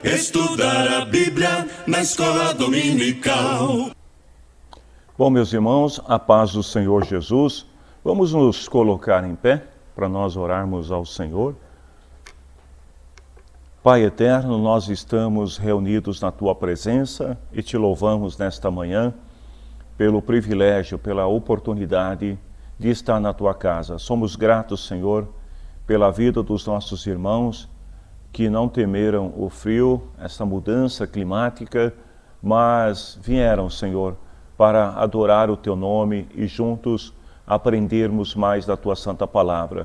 Estudar a Bíblia na escola dominical. Bom, meus irmãos, a paz do Senhor Jesus, vamos nos colocar em pé para nós orarmos ao Senhor. Pai eterno, nós estamos reunidos na Tua presença e Te louvamos nesta manhã pelo privilégio, pela oportunidade de estar na Tua casa. Somos gratos, Senhor, pela vida dos nossos irmãos que não temeram o frio, essa mudança climática, mas vieram, Senhor, para adorar o Teu nome e juntos aprendermos mais da Tua Santa Palavra.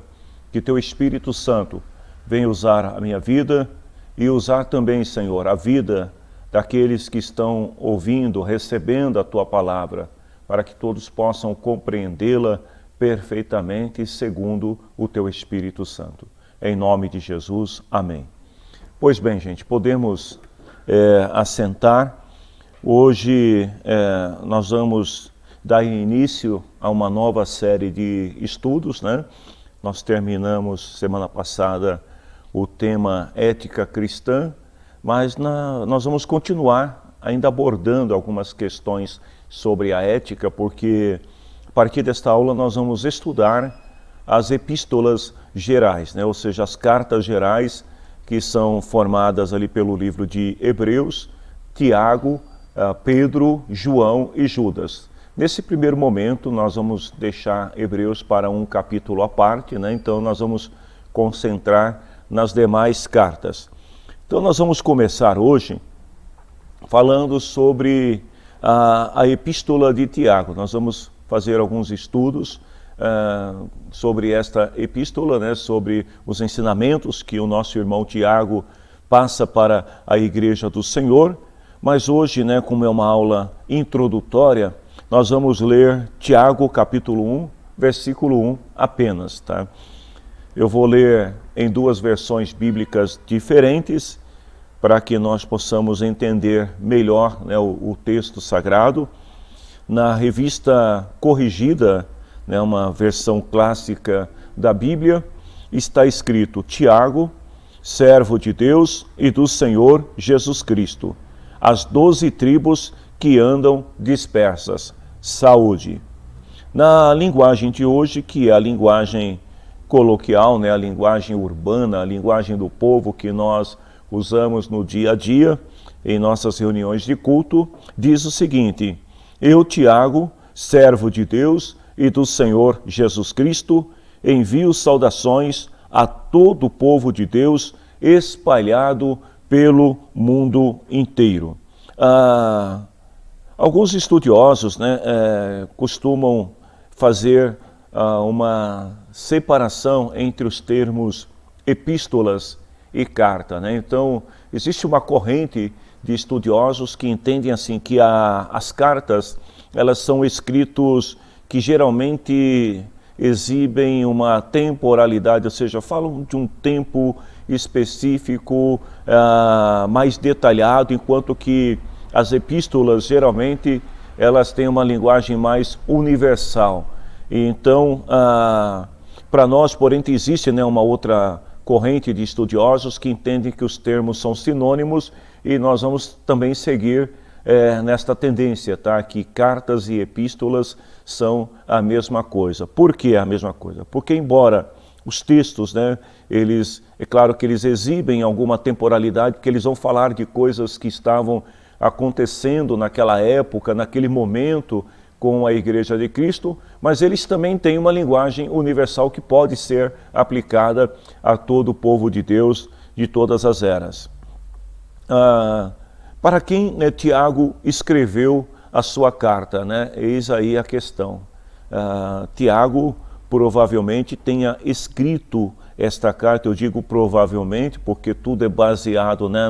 Que Teu Espírito Santo venha usar a minha vida e usar também, Senhor, a vida daqueles que estão ouvindo, recebendo a Tua Palavra, para que todos possam compreendê-la perfeitamente segundo o Teu Espírito Santo. Em nome de Jesus, amém. Pois bem, gente, podemos assentar. Hoje nós vamos dar início a uma nova série de estudos, né? Nós terminamos semana passada o tema ética cristã, mas nós vamos continuar ainda abordando algumas questões sobre a ética, porque a partir desta aula nós vamos estudar as epístolas gerais, né? Ou seja, as cartas gerais que são formadas ali pelo livro de Hebreus, Tiago, Pedro, João e Judas. Nesse primeiro momento, nós vamos deixar Hebreus para um capítulo à parte, né? Então nós vamos concentrar nas demais cartas. Então nós vamos começar hoje falando sobre a epístola de Tiago. Nós vamos fazer alguns estudos sobre esta epístola, né, sobre os ensinamentos que o nosso irmão Tiago passa para a Igreja do Senhor, mas hoje, né, como é uma aula introdutória, nós vamos ler Tiago capítulo 1, versículo 1 apenas, tá? Eu vou ler em duas versões bíblicas diferentes, para que nós possamos entender melhor, né, o texto sagrado. Na revista corrigida, né, uma versão clássica da Bíblia, está escrito: Tiago, servo de Deus e do Senhor Jesus Cristo, as 12 tribos que andam dispersas, saúde. Na linguagem de hoje, que é a linguagem coloquial, né, a linguagem urbana, a linguagem do povo que nós usamos no dia a dia, em nossas reuniões de culto, diz o seguinte: eu, Tiago, servo de Deus e do Senhor Jesus Cristo, envio saudações a todo o povo de Deus espalhado pelo mundo inteiro. Alguns estudiosos, né, costumam fazer uma separação entre os termos epístolas e carta, né? Então, existe uma corrente de estudiosos que entendem assim que as cartas, elas são escritos que geralmente exibem uma temporalidade, ou seja, falam de um tempo específico, mais detalhado, enquanto que as epístolas, geralmente, elas têm uma linguagem mais universal. E então, para nós, porém, existe, né, uma outra corrente de estudiosos que entendem que os termos são sinônimos, e nós vamos também seguir nesta tendência, tá? Que cartas e epístolas são a mesma coisa. Por que a mesma coisa? Porque embora os textos, né, é claro que eles exibem alguma temporalidade, porque eles vão falar de coisas que estavam acontecendo naquela época, naquele momento com a Igreja de Cristo, mas eles também têm uma linguagem universal que pode ser aplicada a todo o povo de Deus de todas as eras. Para quem, né, Tiago escreveu a sua carta, né? Eis aí a questão. Tiago provavelmente tenha escrito esta carta, eu digo provavelmente, porque tudo é baseado, né,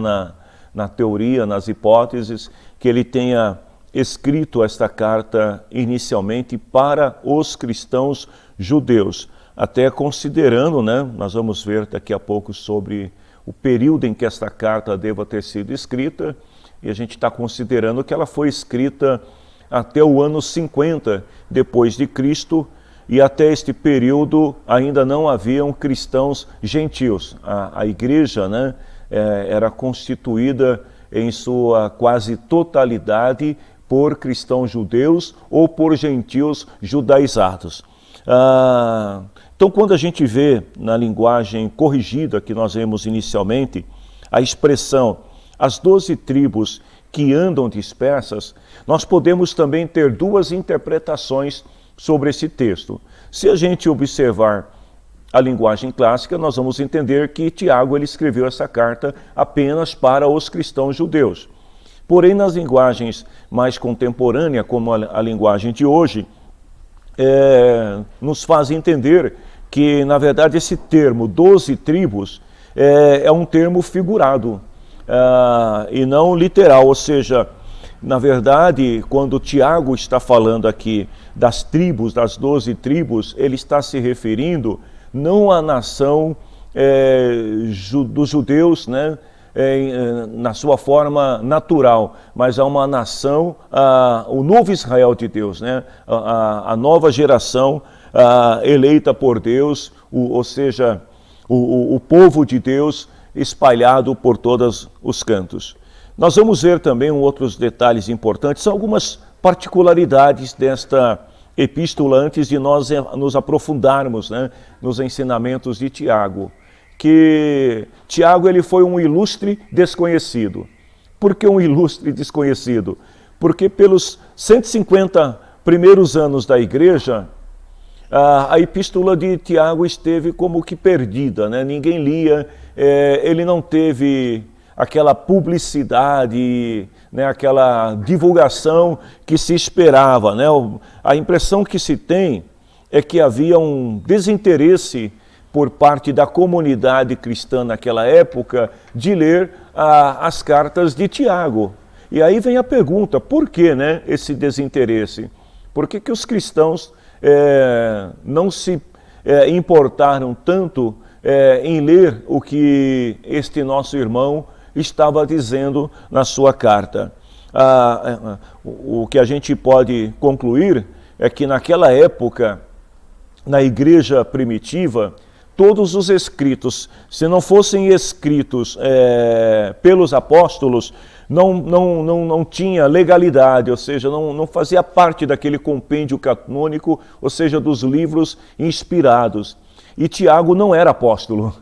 na teoria, nas hipóteses, que ele tenha escrito esta carta inicialmente para os cristãos judeus, até considerando, né, nós vamos ver daqui a pouco sobre o período em que esta carta deva ter sido escrita, e a gente está considerando que ela foi escrita até o ano 50 depois de Cristo, e até este período ainda não haviam cristãos gentios. A igreja, né, era constituída em sua quase totalidade por cristãos judeus ou por gentios judaizados. Então, quando a gente vê na linguagem corrigida que nós vemos inicialmente, a expressão as 12 tribos que andam dispersas, nós podemos também ter duas interpretações sobre esse texto. Se a gente observar a linguagem clássica, nós vamos entender que Tiago ele escreveu essa carta apenas para os cristãos judeus. Porém, nas linguagens mais contemporâneas, como a linguagem de hoje, nos faz entender que, na verdade, esse termo 12 tribos é um termo figurado e não literal, ou seja, na verdade, quando Tiago está falando aqui das tribos, das 12 tribos, ele está se referindo não à nação dos judeus, né, na sua forma natural, mas a uma nação, o novo Israel de Deus, né, a nova geração eleita por Deus, ou seja, o povo de Deus espalhado por todos os cantos. Nós vamos ver também outros detalhes importantes, são algumas particularidades desta epístola antes de nós nos aprofundarmos, né, nos ensinamentos de Tiago. Que Tiago ele foi um ilustre desconhecido. Por que um ilustre desconhecido? Porque pelos 150 primeiros anos da igreja, a epístola de Tiago esteve como que perdida, né? Ninguém lia, ele não teve aquela publicidade, né? Aquela divulgação que se esperava, né? A impressão que se tem é que havia um desinteresse por parte da comunidade cristã naquela época de ler as cartas de Tiago. E aí vem a pergunta, por que, né, esse desinteresse? Por que os cristãos não se importaram tanto em ler o que este nosso irmão estava dizendo na sua carta? O que a gente pode concluir é que naquela época, na igreja primitiva, todos os escritos, se não fossem escritos pelos apóstolos, não tinha legalidade, ou seja, não fazia parte daquele compêndio canônico, ou seja, dos livros inspirados. E Tiago não era apóstolo.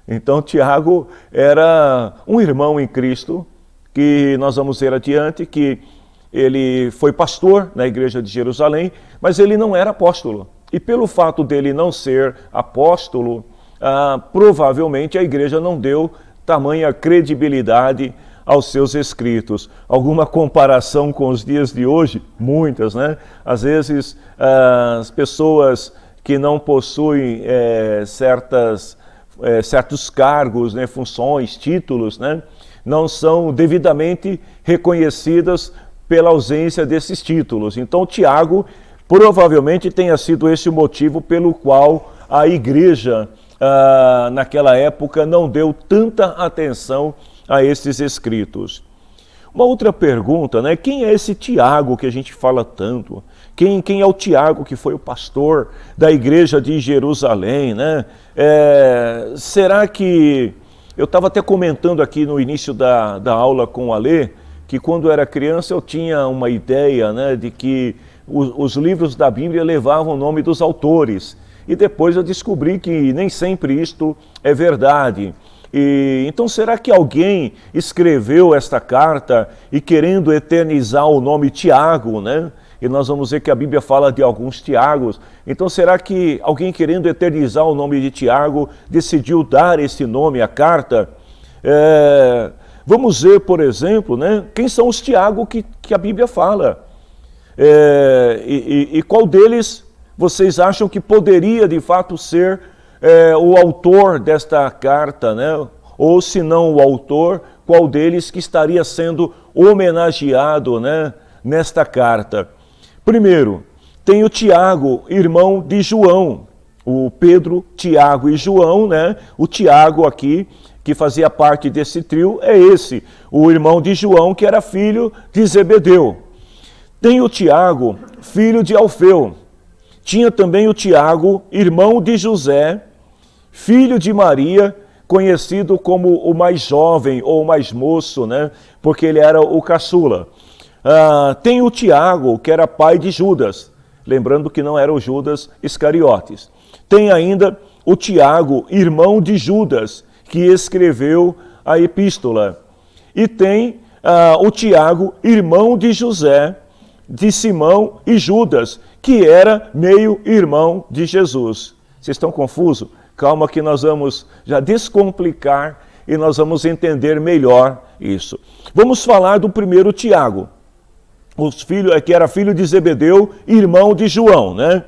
Então Tiago era um irmão em Cristo, que nós vamos ver adiante, que ele foi pastor na igreja de Jerusalém, mas ele não era apóstolo. E pelo fato dele não ser apóstolo, provavelmente a igreja não deu tamanha credibilidade aos seus escritos. Alguma comparação com os dias de hoje? Muitas, né? Às vezes as pessoas que não possuem certos cargos, né, funções, títulos, né, não são devidamente reconhecidas pela ausência desses títulos. Então Tiago provavelmente tenha sido esse o motivo pelo qual a igreja naquela época não deu tanta atenção a esses escritos. Uma outra pergunta, né? Quem é esse Tiago que a gente fala tanto? Quem é o Tiago que foi o pastor da igreja de Jerusalém, né? Será que... Eu estava até comentando aqui no início da aula com o Alê, que quando eu era criança eu tinha uma ideia, né, de que os livros da Bíblia levavam o nome dos autores. E depois eu descobri que nem sempre isto é verdade. Então será que alguém escreveu esta carta e querendo eternizar o nome Tiago, né? E nós vamos ver que a Bíblia fala de alguns Tiagos. Então será que alguém querendo eternizar o nome de Tiago decidiu dar esse nome à carta? Vamos ver, por exemplo, né, quem são os Tiago que a Bíblia fala. E qual deles vocês acham que poderia de fato ser o autor desta carta, né? Ou se não o autor, qual deles que estaria sendo homenageado, né, nesta carta? Primeiro, tem o Tiago, irmão de João. O Pedro, Tiago e João, né? O Tiago aqui, que fazia parte desse trio, é esse, o irmão de João, que era filho de Zebedeu. Tem o Tiago, filho de Alfeu. Tinha também o Tiago, irmão de José, filho de Maria, conhecido como o mais jovem ou o mais moço, né? Porque ele era o caçula. Tem o Tiago, que era pai de Judas, lembrando que não era o Judas Iscariotes. Tem ainda o Tiago, irmão de Judas, que escreveu a epístola. E tem o Tiago, irmão de José, de Simão e Judas, que era meio irmão de Jesus. Vocês estão confusos? Calma que nós vamos já descomplicar e nós vamos entender melhor isso. Vamos falar do primeiro Tiago, que era filho de Zebedeu, irmão de João, né?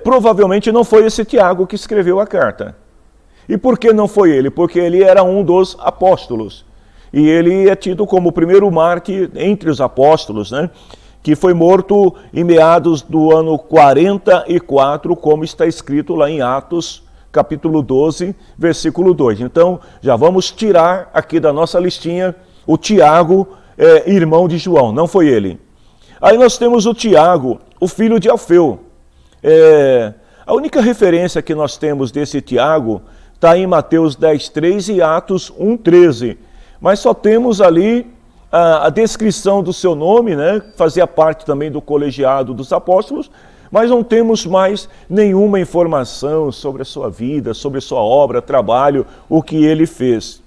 Provavelmente não foi esse Tiago que escreveu a carta. E por que não foi ele? Porque ele era um dos apóstolos. E ele é tido como o primeiro mártir entre os apóstolos, né? Que foi morto em meados do ano 44, como está escrito lá em Atos, capítulo 12, versículo 2. Então, já vamos tirar aqui da nossa listinha o Tiago, irmão de João, não foi ele. Aí nós temos o Tiago, o filho de Alfeu. A única referência que nós temos desse Tiago está em Mateus 10:3 e Atos 1:13. Mas só temos ali a descrição do seu nome, né? Fazia parte também do colegiado dos apóstolos, mas não temos mais nenhuma informação sobre a sua vida, sobre a sua obra, trabalho, o que ele fez.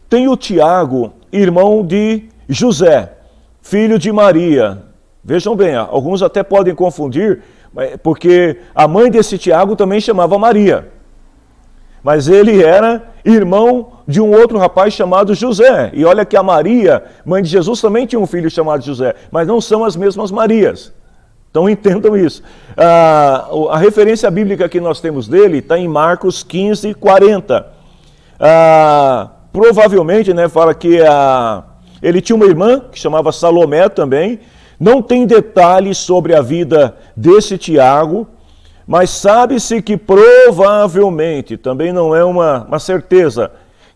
Tem o Tiago, irmão de José, filho de Maria. Vejam bem, alguns até podem confundir, porque a mãe desse Tiago também chamava Maria. Mas ele era irmão de um outro rapaz chamado José. E olha que a Maria, mãe de Jesus, também tinha um filho chamado José, mas não são as mesmas Marias. Então entendam isso. A referência bíblica que nós temos dele está em Marcos 15:40. Provavelmente, né, fala que ele tinha uma irmã que chamava Salomé também. Não tem detalhes sobre a vida desse Tiago, mas sabe-se que provavelmente, também não é uma certeza,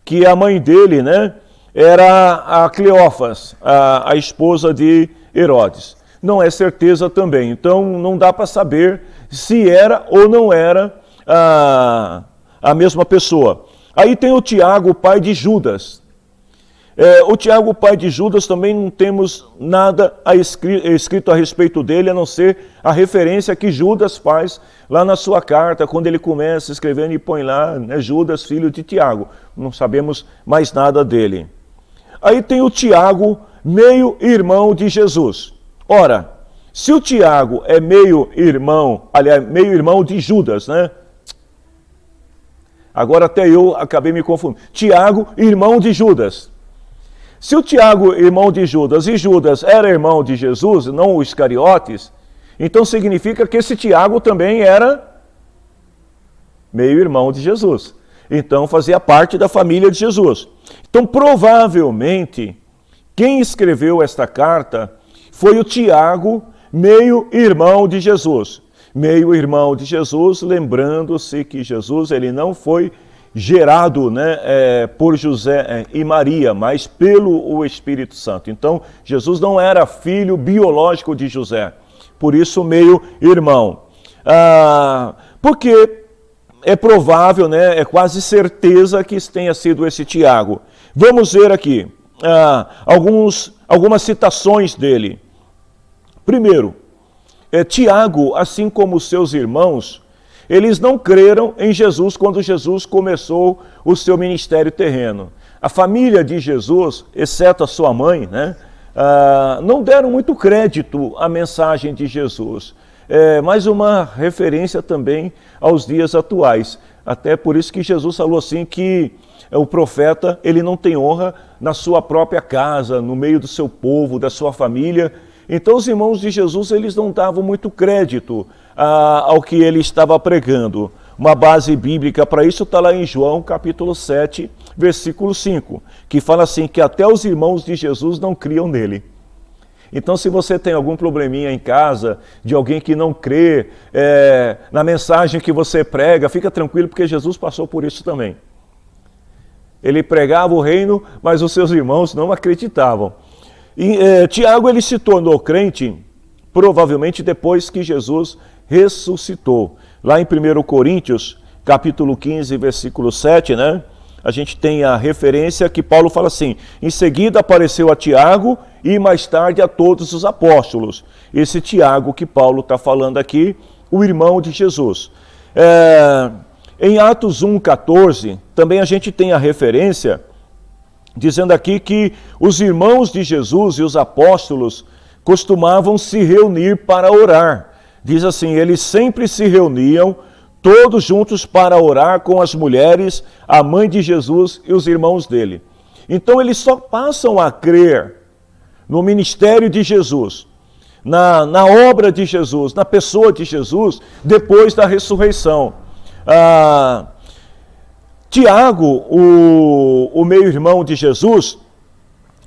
que a mãe dele, né, era a Cleófas, a esposa de Herodes. Não é certeza também, então não dá para saber se era ou não era a mesma pessoa. Aí tem o Tiago, pai de Judas. O Tiago, pai de Judas, também não temos nada escrito a respeito dele, a não ser a referência que Judas faz lá na sua carta, quando ele começa escrevendo e põe lá, né, Judas, filho de Tiago. Não sabemos mais nada dele. Aí tem o Tiago, meio irmão de Jesus. Ora, se o Tiago é meio irmão, aliás, meio irmão de Judas, né? Agora até eu acabei me confundindo. Tiago, irmão de Judas. Se o Tiago, irmão de Judas, e Judas era irmão de Jesus, não o Iscariotes, então significa que esse Tiago também era meio irmão de Jesus. Então fazia parte da família de Jesus. Então provavelmente quem escreveu esta carta foi o Tiago, meio irmão de Jesus. Meio irmão de Jesus, lembrando-se que Jesus ele não foi gerado, né, por José e Maria, mas pelo o Espírito Santo. Então, Jesus não era filho biológico de José, por isso meio irmão. Porque é provável, né, é quase certeza que tenha sido esse Tiago. Vamos ver aqui algumas citações dele. Primeiro, Tiago, assim como seus irmãos, eles não creram em Jesus quando Jesus começou o seu ministério terreno. A família de Jesus, exceto a sua mãe, né, não deram muito crédito à mensagem de Jesus. Mais uma referência também aos dias atuais. Até por isso que Jesus falou assim que o profeta ele não tem honra na sua própria casa, no meio do seu povo, da sua família. Então os irmãos de Jesus eles não davam muito crédito ao que ele estava pregando. Uma base bíblica para isso está lá em João capítulo 7, versículo 5, que fala assim que até os irmãos de Jesus não criam nele. Então se você tem algum probleminha em casa, de alguém que não crê na mensagem que você prega, fica tranquilo porque Jesus passou por isso também. Ele pregava o reino, mas os seus irmãos não acreditavam. E Tiago ele se tornou crente provavelmente depois que Jesus ressuscitou. Lá em 1 Coríntios, capítulo 15, versículo 7, né? A gente tem a referência que Paulo fala assim: em seguida apareceu a Tiago e mais tarde a todos os apóstolos. Esse Tiago que Paulo está falando aqui, o irmão de Jesus. Em Atos 1,14, também a gente tem a referência, dizendo aqui que os irmãos de Jesus e os apóstolos costumavam se reunir para orar. Diz assim: eles sempre se reuniam todos juntos para orar com as mulheres, a mãe de Jesus e os irmãos dele. Então eles só passam a crer no ministério de Jesus, na obra de Jesus, na pessoa de Jesus, depois da ressurreição. Tiago, o meio-irmão de Jesus,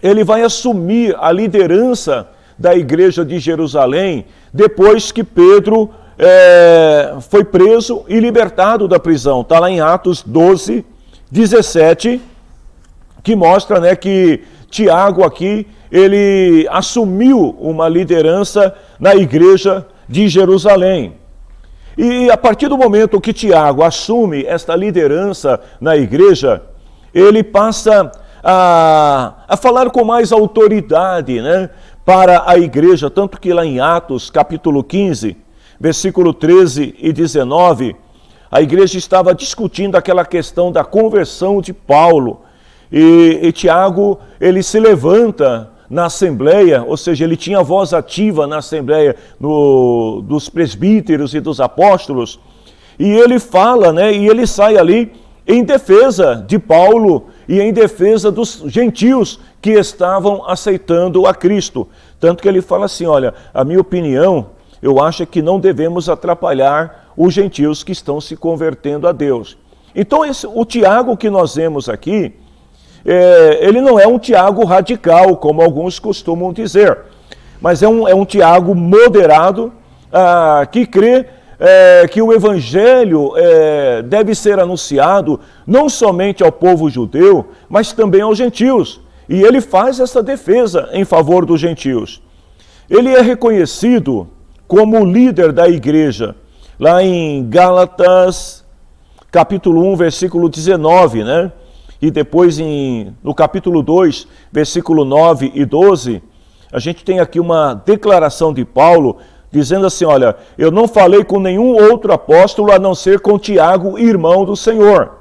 ele vai assumir a liderança da igreja de Jerusalém depois que Pedro foi preso e libertado da prisão. Está lá em Atos 12, 17, que mostra, né, que Tiago aqui, ele assumiu uma liderança na igreja de Jerusalém. E a partir do momento que Tiago assume esta liderança na igreja, ele passa a falar com mais autoridade, né, para a igreja, tanto que lá em Atos, capítulo 15, versículo 13 e 19, a igreja estava discutindo aquela questão da conversão de Paulo. E Tiago, ele se levanta na assembleia, ou seja, ele tinha voz ativa na assembleia dos presbíteros e dos apóstolos, e ele fala, né, e ele sai ali em defesa de Paulo e em defesa dos gentios que estavam aceitando a Cristo. Tanto que ele fala assim: olha, a minha opinião, eu acho que não devemos atrapalhar os gentios que estão se convertendo a Deus. Então o Tiago que nós vemos aqui, ele não é um Tiago radical, como alguns costumam dizer, mas é um Tiago moderado, que crê que o evangelho deve ser anunciado não somente ao povo judeu, mas também aos gentios. E ele faz essa defesa em favor dos gentios. Ele é reconhecido como líder da igreja, lá em Gálatas, capítulo 1, versículo 19, né? E depois no capítulo 2, versículo 9 e 12, a gente tem aqui uma declaração de Paulo, dizendo assim: olha, eu não falei com nenhum outro apóstolo a não ser com Tiago, irmão do Senhor.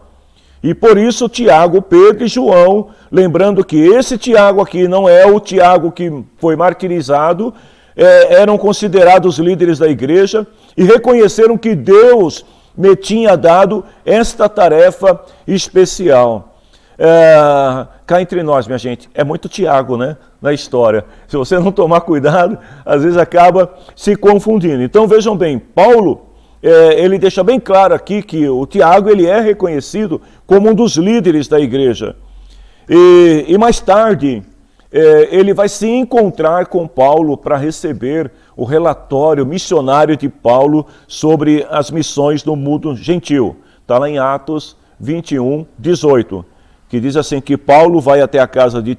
E por isso Tiago, Pedro e João, lembrando que esse Tiago aqui não é o Tiago que foi martirizado, eram considerados líderes da igreja e reconheceram que Deus me tinha dado esta tarefa especial. Cá entre nós, minha gente, é muito Tiago, né, na história. Se você não tomar cuidado, às vezes acaba se confundindo. Então vejam bem, Paulo, ele deixa bem claro aqui que o Tiago, ele é reconhecido como um dos líderes da igreja. E mais tarde, ele vai se encontrar com Paulo para receber o relatório missionário de Paulo sobre as missões no mundo gentil. Está lá em Atos 21, 18. Que diz assim que Paulo vai até a casa de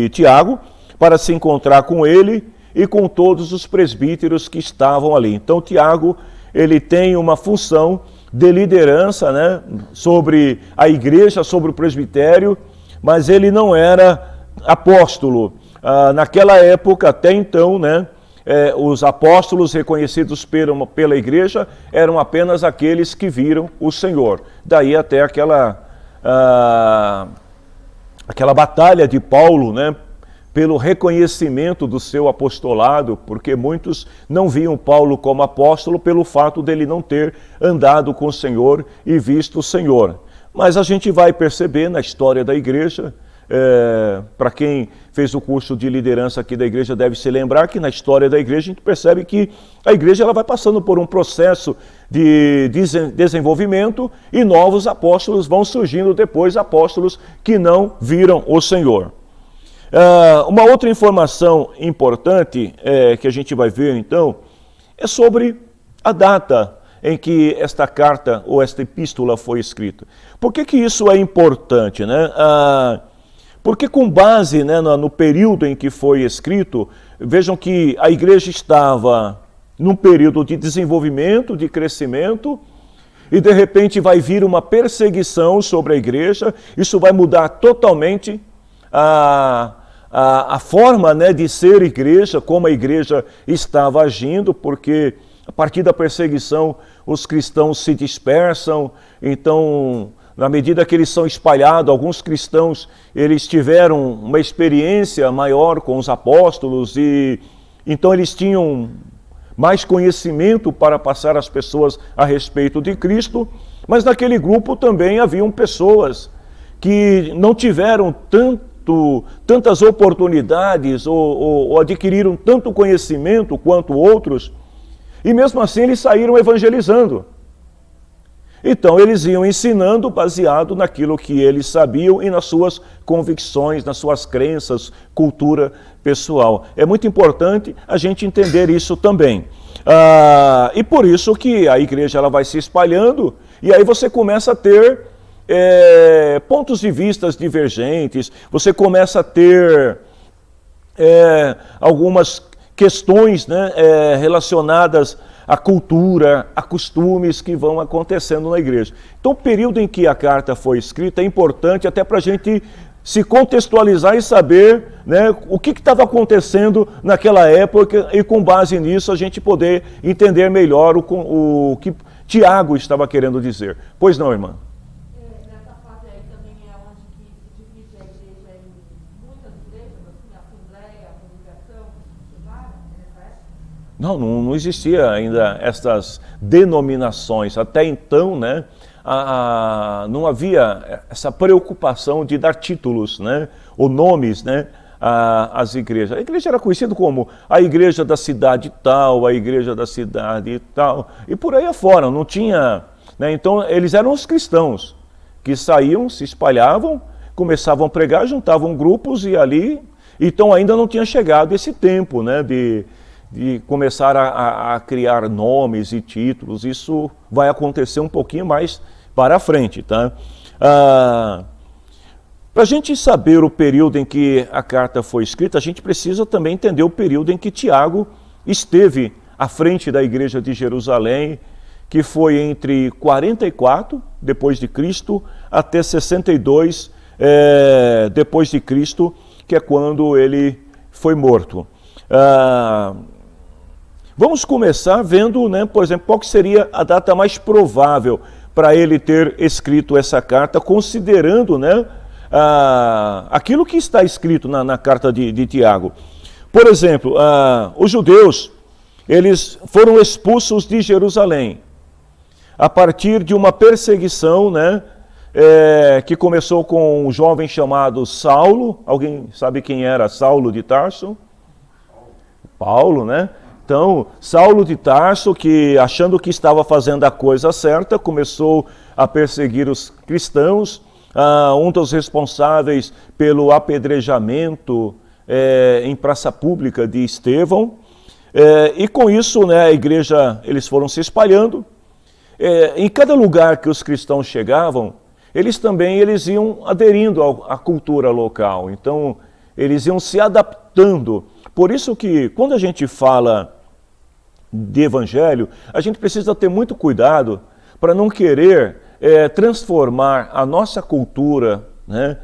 Tiago para se encontrar com ele e com todos os presbíteros que estavam ali. Então Tiago, ele tem uma função de liderança, né, sobre a igreja, sobre o presbitério, mas ele não era apóstolo. Naquela época, até então, né, os apóstolos reconhecidos pela igreja eram apenas aqueles que viram o Senhor. Daí até aquela batalha de Paulo, né, pelo reconhecimento do seu apostolado, porque muitos não viam Paulo como apóstolo pelo fato dele não ter andado com o Senhor e visto o Senhor. Mas a gente vai perceber na história da igreja, para quem fez o curso de liderança aqui da igreja deve se lembrar que na história da igreja a gente percebe que a igreja ela vai passando por um processo de desenvolvimento e novos apóstolos vão surgindo depois, apóstolos que não viram o Senhor. Uma outra informação importante que a gente vai ver então é sobre a data em que esta carta ou esta epístola foi escrita. Por que isso é importante, né? Porque com base, né, no período em que foi escrito, vejam que a igreja estava num período de desenvolvimento, de crescimento, e de repente vai vir uma perseguição sobre a igreja, isso vai mudar totalmente a forma, né, de ser igreja, como a igreja estava agindo, porque a partir da perseguição os cristãos se dispersam, então na medida que eles são espalhados, alguns cristãos eles tiveram uma experiência maior com os apóstolos e então eles tinham mais conhecimento para passar às pessoas a respeito de Cristo, mas naquele grupo também haviam pessoas que não tiveram tantas oportunidades ou adquiriram tanto conhecimento quanto outros, e mesmo assim eles saíram evangelizando. Então eles iam ensinando baseado naquilo que eles sabiam e nas suas convicções, nas suas crenças, cultura pessoal. É muito importante a gente entender isso também. E por isso que a igreja ela vai se espalhando e aí você começa a ter pontos de vistas divergentes, você começa a ter algumas questões, né, relacionadas à cultura, a costumes que vão acontecendo na igreja. Então o período em que a carta foi escrita é importante até para a gente se contextualizar e saber, né, o que estava acontecendo naquela época e com base nisso a gente poder entender melhor o que Tiago estava querendo dizer. Pois não, irmã? Nessa fase aí também é onde que se divide a igreja em muitas igrejas, assim, a assembleia, a congregação, nessa época? Não existia ainda essas denominações. Até então, né, não havia essa preocupação de dar títulos, né, ou nomes, né, às igrejas. A igreja era conhecida como a igreja da cidade tal, a igreja da cidade tal, e por aí afora, não tinha... Né, então, eles eram os cristãos que saíam, se espalhavam, começavam a pregar, juntavam grupos e ali... Então, ainda não tinha chegado esse tempo, né, de começar a criar nomes e títulos. Isso vai acontecer um pouquinho mais para frente, tá? Para a gente saber o período em que a carta foi escrita, a gente precisa também entender o período em que Tiago esteve à frente da igreja de Jerusalém, que foi entre 44 depois de Cristo até 62 depois de Cristo, que é quando ele foi morto. Vamos começar vendo, né, por exemplo, qual que seria a data mais provável para ele ter escrito essa carta, considerando, né, aquilo que está escrito na carta de Tiago. Por exemplo, os judeus, eles foram expulsos de Jerusalém a partir de uma perseguição, né, que começou com um jovem chamado Saulo. Alguém sabe quem era Saulo de Tarso? Paulo, né? Então, Saulo de Tarso, que achando que estava fazendo a coisa certa, começou a perseguir os cristãos, um dos responsáveis pelo apedrejamento em praça pública de Estevão, e com isso, né, a igreja, eles foram se espalhando. Em cada lugar que os cristãos chegavam, eles iam aderindo à cultura local, então eles iam se adaptando. Por isso que quando a gente fala de evangelho, a gente precisa ter muito cuidado para não querer transformar a nossa cultura, né,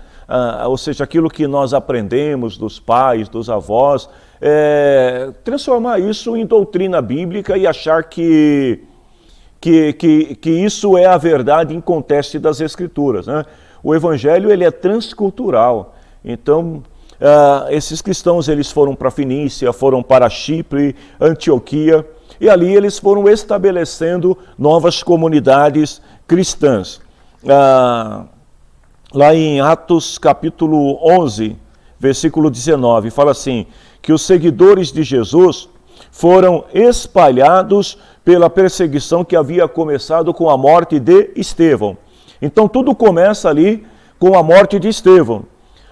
ou seja, aquilo que nós aprendemos dos pais, dos avós, transformar isso em doutrina bíblica e achar que isso é a verdade inconteste das Escrituras, né? O evangelho ele é transcultural, então... esses cristãos eles foram para Fenícia, foram para Chipre, Antioquia, e ali eles foram estabelecendo novas comunidades cristãs. Lá em Atos capítulo 11, versículo 19, fala assim, que os seguidores de Jesus foram espalhados pela perseguição que havia começado com a morte de Estevão. Então tudo começa ali com a morte de Estevão.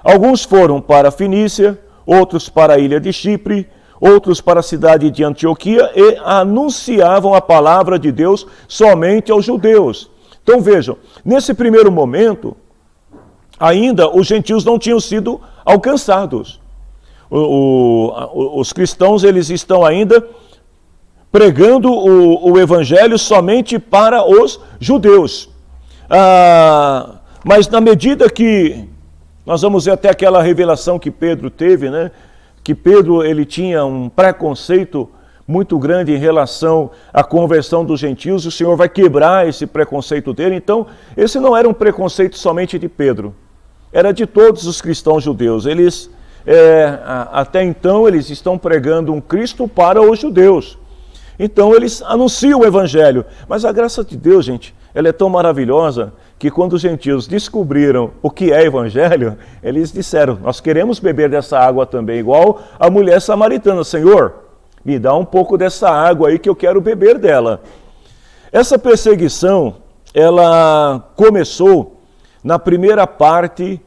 Alguns foram para a Fenícia, outros para a ilha de Chipre, outros para a cidade de Antioquia e anunciavam a palavra de Deus somente aos judeus. Então vejam, nesse primeiro momento, ainda os gentios não tinham sido alcançados. Os cristãos eles estão ainda pregando o evangelho somente para os judeus. Mas na medida que nós vamos ver até aquela revelação que Pedro teve, né? Que Pedro ele tinha um preconceito muito grande em relação à conversão dos gentios, o Senhor vai quebrar esse preconceito dele. Então, esse não era um preconceito somente de Pedro, era de todos os cristãos judeus. Eles, até então, eles estão pregando um Cristo para os judeus. Então, eles anunciam o evangelho. Mas a graça de Deus, gente, ela é tão maravilhosa que quando os gentios descobriram o que é evangelho, eles disseram, nós queremos beber dessa água também, igual a mulher samaritana. Senhor, me dá um pouco dessa água aí que eu quero beber dela. Essa perseguição, ela começou na primeira parte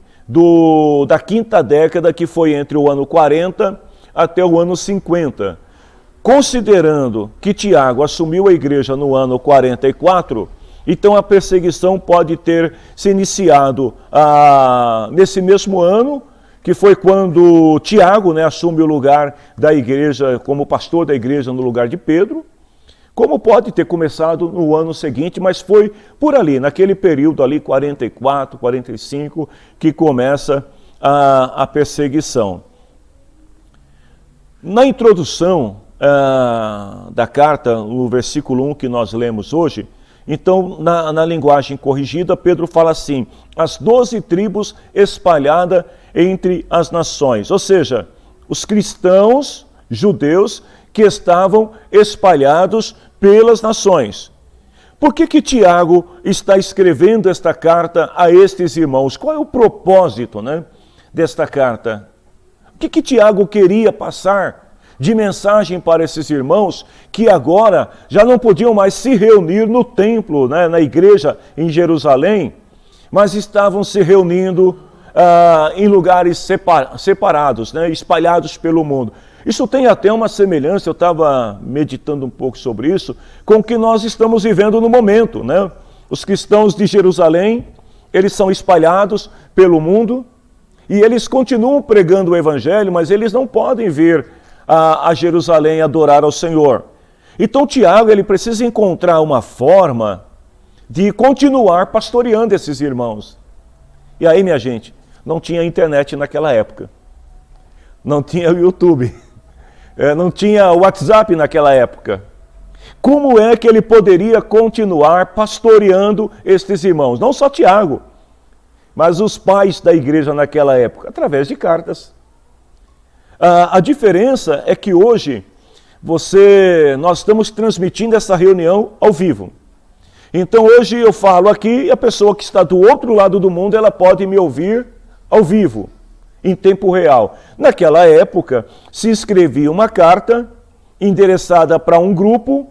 da quinta década, que foi entre o ano 40 até o ano 50. Considerando que Tiago assumiu a igreja no ano 44, então a perseguição pode ter se iniciado nesse mesmo ano, que foi quando Tiago, né, assume o lugar da igreja, como pastor da igreja no lugar de Pedro, como pode ter começado no ano seguinte, mas foi por ali, naquele período ali, 44, 45, que começa a perseguição. Na introdução da carta, no versículo 1 que nós lemos hoje, então, na linguagem corrigida, Pedro fala assim, as 12 tribos espalhadas entre as nações, ou seja, os cristãos judeus que estavam espalhados pelas nações. Por que Tiago está escrevendo esta carta a estes irmãos? Qual é o propósito, né, desta carta? O que Tiago queria passar de mensagem para esses irmãos que agora já não podiam mais se reunir no templo, né, na igreja em Jerusalém, mas estavam se reunindo em lugares separados, né, espalhados pelo mundo. Isso tem até uma semelhança, eu estava meditando um pouco sobre isso, com o que nós estamos vivendo no momento, né? Os cristãos de Jerusalém, eles são espalhados pelo mundo e eles continuam pregando o evangelho, mas eles não podem vir a Jerusalém adorar ao Senhor. Então Tiago, ele precisa encontrar uma forma de continuar pastoreando esses irmãos. E aí, minha gente, não tinha internet naquela época, não tinha o YouTube, não tinha o WhatsApp naquela época. Como é que ele poderia continuar pastoreando estes irmãos? Não só Tiago, mas os pais da igreja naquela época, através de cartas. A diferença é que hoje nós estamos transmitindo essa reunião ao vivo. Então hoje eu falo aqui e a pessoa que está do outro lado do mundo, ela pode me ouvir ao vivo, em tempo real. Naquela época se escrevia uma carta endereçada para um grupo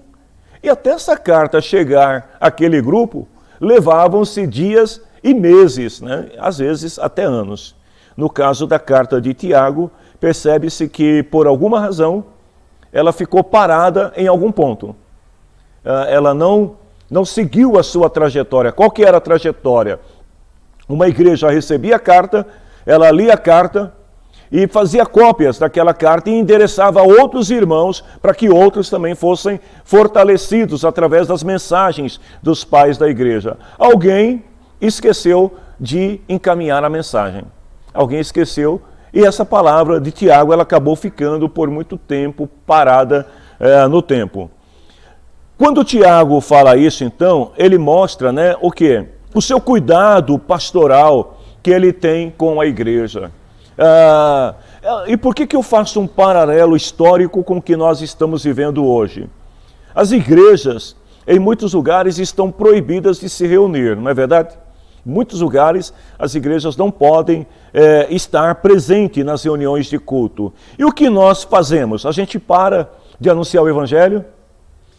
e até essa carta chegar àquele grupo, levavam-se dias e meses, né? Às vezes até anos. No caso da carta de Tiago, percebe-se que, por alguma razão, ela ficou parada em algum ponto. Ela não seguiu a sua trajetória. Qual que era a trajetória? Uma igreja recebia a carta, ela lia a carta e fazia cópias daquela carta e endereçava a outros irmãos para que outros também fossem fortalecidos através das mensagens dos pais da igreja. Alguém esqueceu de encaminhar a mensagem. Alguém esqueceu. E essa palavra de Tiago, ela acabou ficando por muito tempo parada no tempo. Quando Tiago fala isso, então, ele mostra, né, o quê? O seu cuidado pastoral que ele tem com a igreja. E por que eu faço um paralelo histórico com o que nós estamos vivendo hoje? As igrejas, em muitos lugares, estão proibidas de se reunir, não é verdade? Em muitos lugares, as igrejas não podem estar presentes nas reuniões de culto. E o que nós fazemos? A gente para de anunciar o evangelho?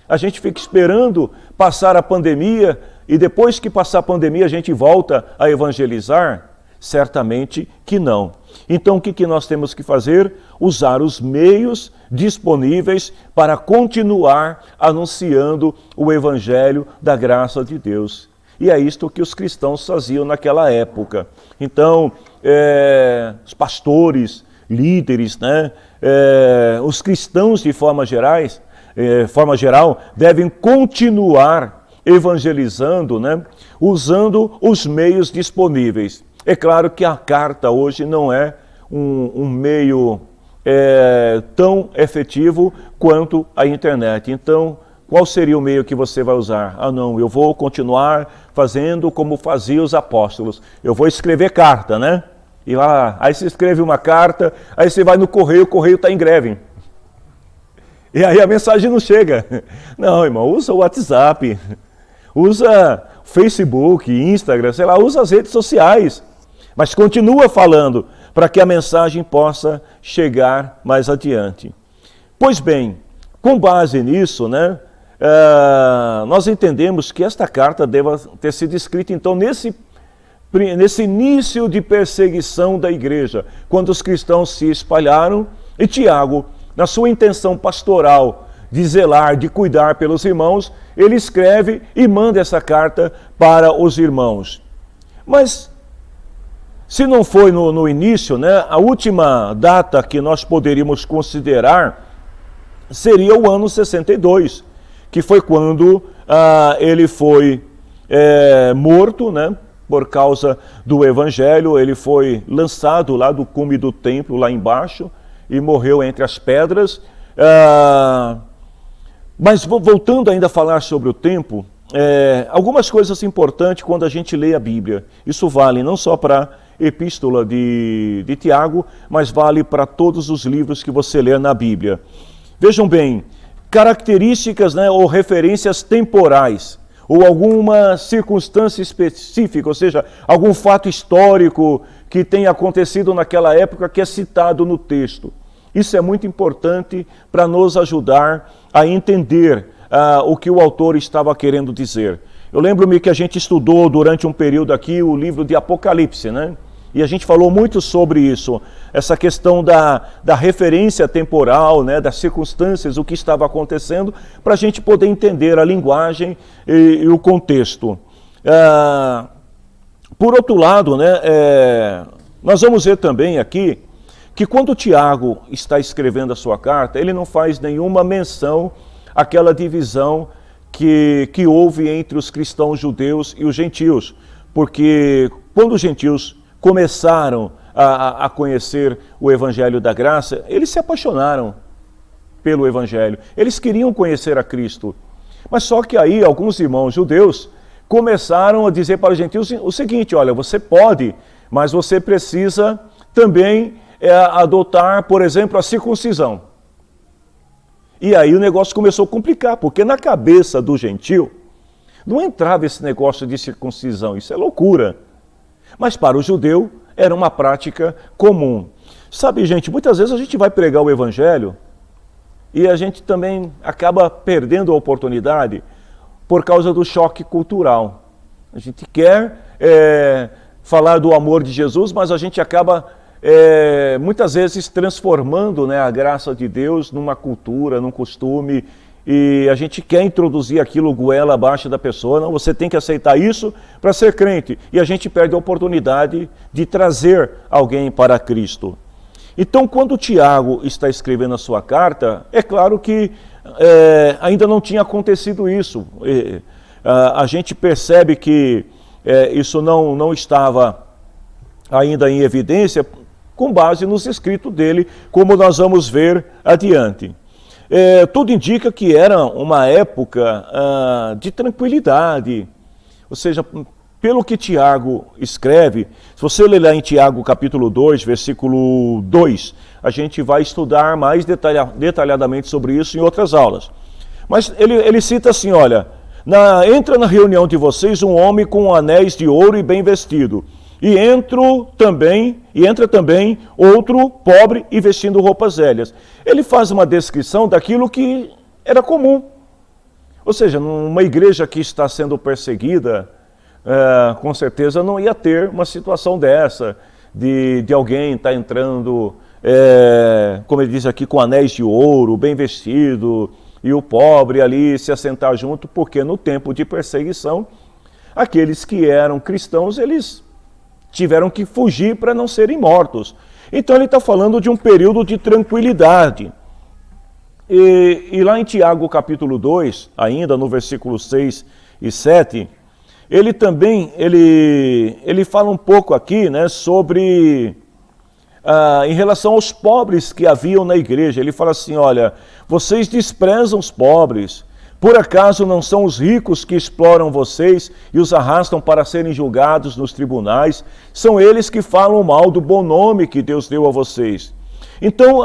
A gente fica esperando passar a pandemia e depois que passar a pandemia a gente volta a evangelizar? Certamente que não. Então o que nós temos que fazer? Usar os meios disponíveis para continuar anunciando o evangelho da graça de Deus. E é isto que os cristãos faziam naquela época. Então, os pastores, líderes, né, os cristãos de forma gerais, forma geral, devem continuar evangelizando, né, usando os meios disponíveis. É claro que a carta hoje não é um meio tão efetivo quanto a internet. Então, qual seria o meio que você vai usar? Ah, não, eu vou continuar fazendo como faziam os apóstolos. Eu vou escrever carta, né? E lá, aí você escreve uma carta, aí você vai no correio, o correio está em greve. E aí a mensagem não chega. Não, irmão, usa o WhatsApp, usa Facebook, Instagram, sei lá, usa as redes sociais. Mas continua falando para que a mensagem possa chegar mais adiante. Pois bem, com base nisso, né, nós entendemos que esta carta deva ter sido escrita, então, nesse início de perseguição da igreja, quando os cristãos se espalharam, e Tiago, na sua intenção pastoral de zelar, de cuidar pelos irmãos, ele escreve e manda essa carta para os irmãos. Mas, se não foi no início, né, a última data que nós poderíamos considerar seria o ano 62, que foi quando ele foi morto, né, por causa do evangelho. Ele foi lançado lá do cume do templo, lá embaixo, e morreu entre as pedras. Mas voltando ainda a falar sobre o tempo, algumas coisas importantes quando a gente lê a Bíblia. Isso vale não só para a epístola de Tiago, mas vale para todos os livros que você lê na Bíblia. Vejam bem, características, né, ou referências temporais, ou alguma circunstância específica, ou seja, algum fato histórico que tenha acontecido naquela época que é citado no texto. Isso é muito importante para nos ajudar a entender o que o autor estava querendo dizer. Eu lembro-me que a gente estudou durante um período aqui o livro de Apocalipse, né? E a gente falou muito sobre isso, essa questão da referência temporal, né, das circunstâncias, o que estava acontecendo, para a gente poder entender a linguagem e o contexto. Por outro lado, né, nós vamos ver também aqui que quando Tiago está escrevendo a sua carta, ele não faz nenhuma menção àquela divisão que houve entre os cristãos judeus e os gentios, porque quando os gentios começaram a conhecer o Evangelho da Graça, eles se apaixonaram pelo Evangelho. Eles queriam conhecer a Cristo. Mas só que aí alguns irmãos judeus começaram a dizer para os gentios o seguinte: olha, você pode, mas você precisa também adotar, por exemplo, a circuncisão. E aí o negócio começou a complicar, porque na cabeça do gentio não entrava esse negócio de circuncisão, isso é loucura. Mas para o judeu era uma prática comum. Sabe, gente, muitas vezes a gente vai pregar o Evangelho e a gente também acaba perdendo a oportunidade por causa do choque cultural. A gente quer falar do amor de Jesus, mas a gente acaba muitas vezes transformando, né, a graça de Deus numa cultura, num costume, e a gente quer introduzir aquilo goela abaixo da pessoa. Não, você tem que aceitar isso para ser crente. E a gente perde a oportunidade de trazer alguém para Cristo. Então, quando Tiago está escrevendo a sua carta, é claro que ainda não tinha acontecido isso. A gente percebe que isso não estava ainda em evidência com base nos escritos dele, como nós vamos ver adiante. Tudo indica que era uma época de tranquilidade, ou seja, pelo que Tiago escreve, se você ler lá em Tiago capítulo 2, versículo 2, a gente vai estudar mais detalhadamente sobre isso em outras aulas. Mas ele cita assim, olha, entra na reunião de vocês um homem com anéis de ouro e bem vestido, e entra também outro pobre e vestindo roupas velhas. Ele faz uma descrição daquilo que era comum. Ou seja, numa igreja que está sendo perseguida, com certeza não ia ter uma situação dessa, de alguém estar entrando, como ele diz aqui, com anéis de ouro, bem vestido, e o pobre ali se assentar junto, porque no tempo de perseguição, aqueles que eram cristãos, eles tiveram que fugir para não serem mortos. Então ele está falando de um período de tranquilidade. E lá em Tiago capítulo 2, ainda no versículo 6 e 7, ele também, ele fala um pouco aqui, né, sobre, em relação aos pobres que haviam na igreja. Ele fala assim, olha, vocês desprezam os pobres, por acaso não são os ricos que exploram vocês e os arrastam para serem julgados nos tribunais? São eles que falam mal do bom nome que Deus deu a vocês. Então,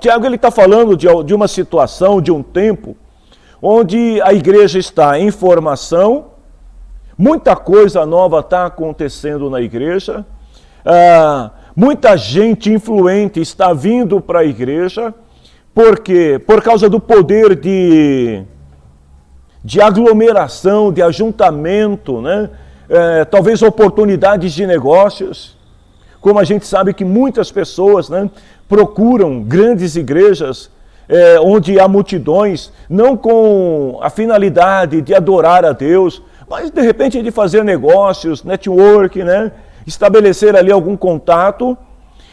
Tiago está falando de uma situação, de um tempo, onde a igreja está em formação, muita coisa nova está acontecendo na igreja, muita gente influente está vindo para a igreja, porque por causa do poder de aglomeração, de ajuntamento, né? Talvez oportunidades de negócios, como a gente sabe que muitas pessoas, né, procuram grandes igrejas, onde há multidões, não com a finalidade de adorar a Deus, mas de repente de fazer negócios, network, né, estabelecer ali algum contato.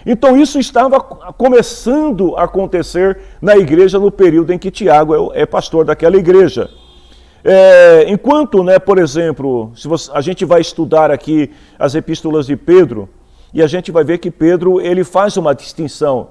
Então isso estava começando a acontecer na igreja no período em que Tiago é pastor daquela igreja. Enquanto, né, por exemplo, a gente vai estudar aqui as epístolas de Pedro, e a gente vai ver que Pedro, ele faz uma distinção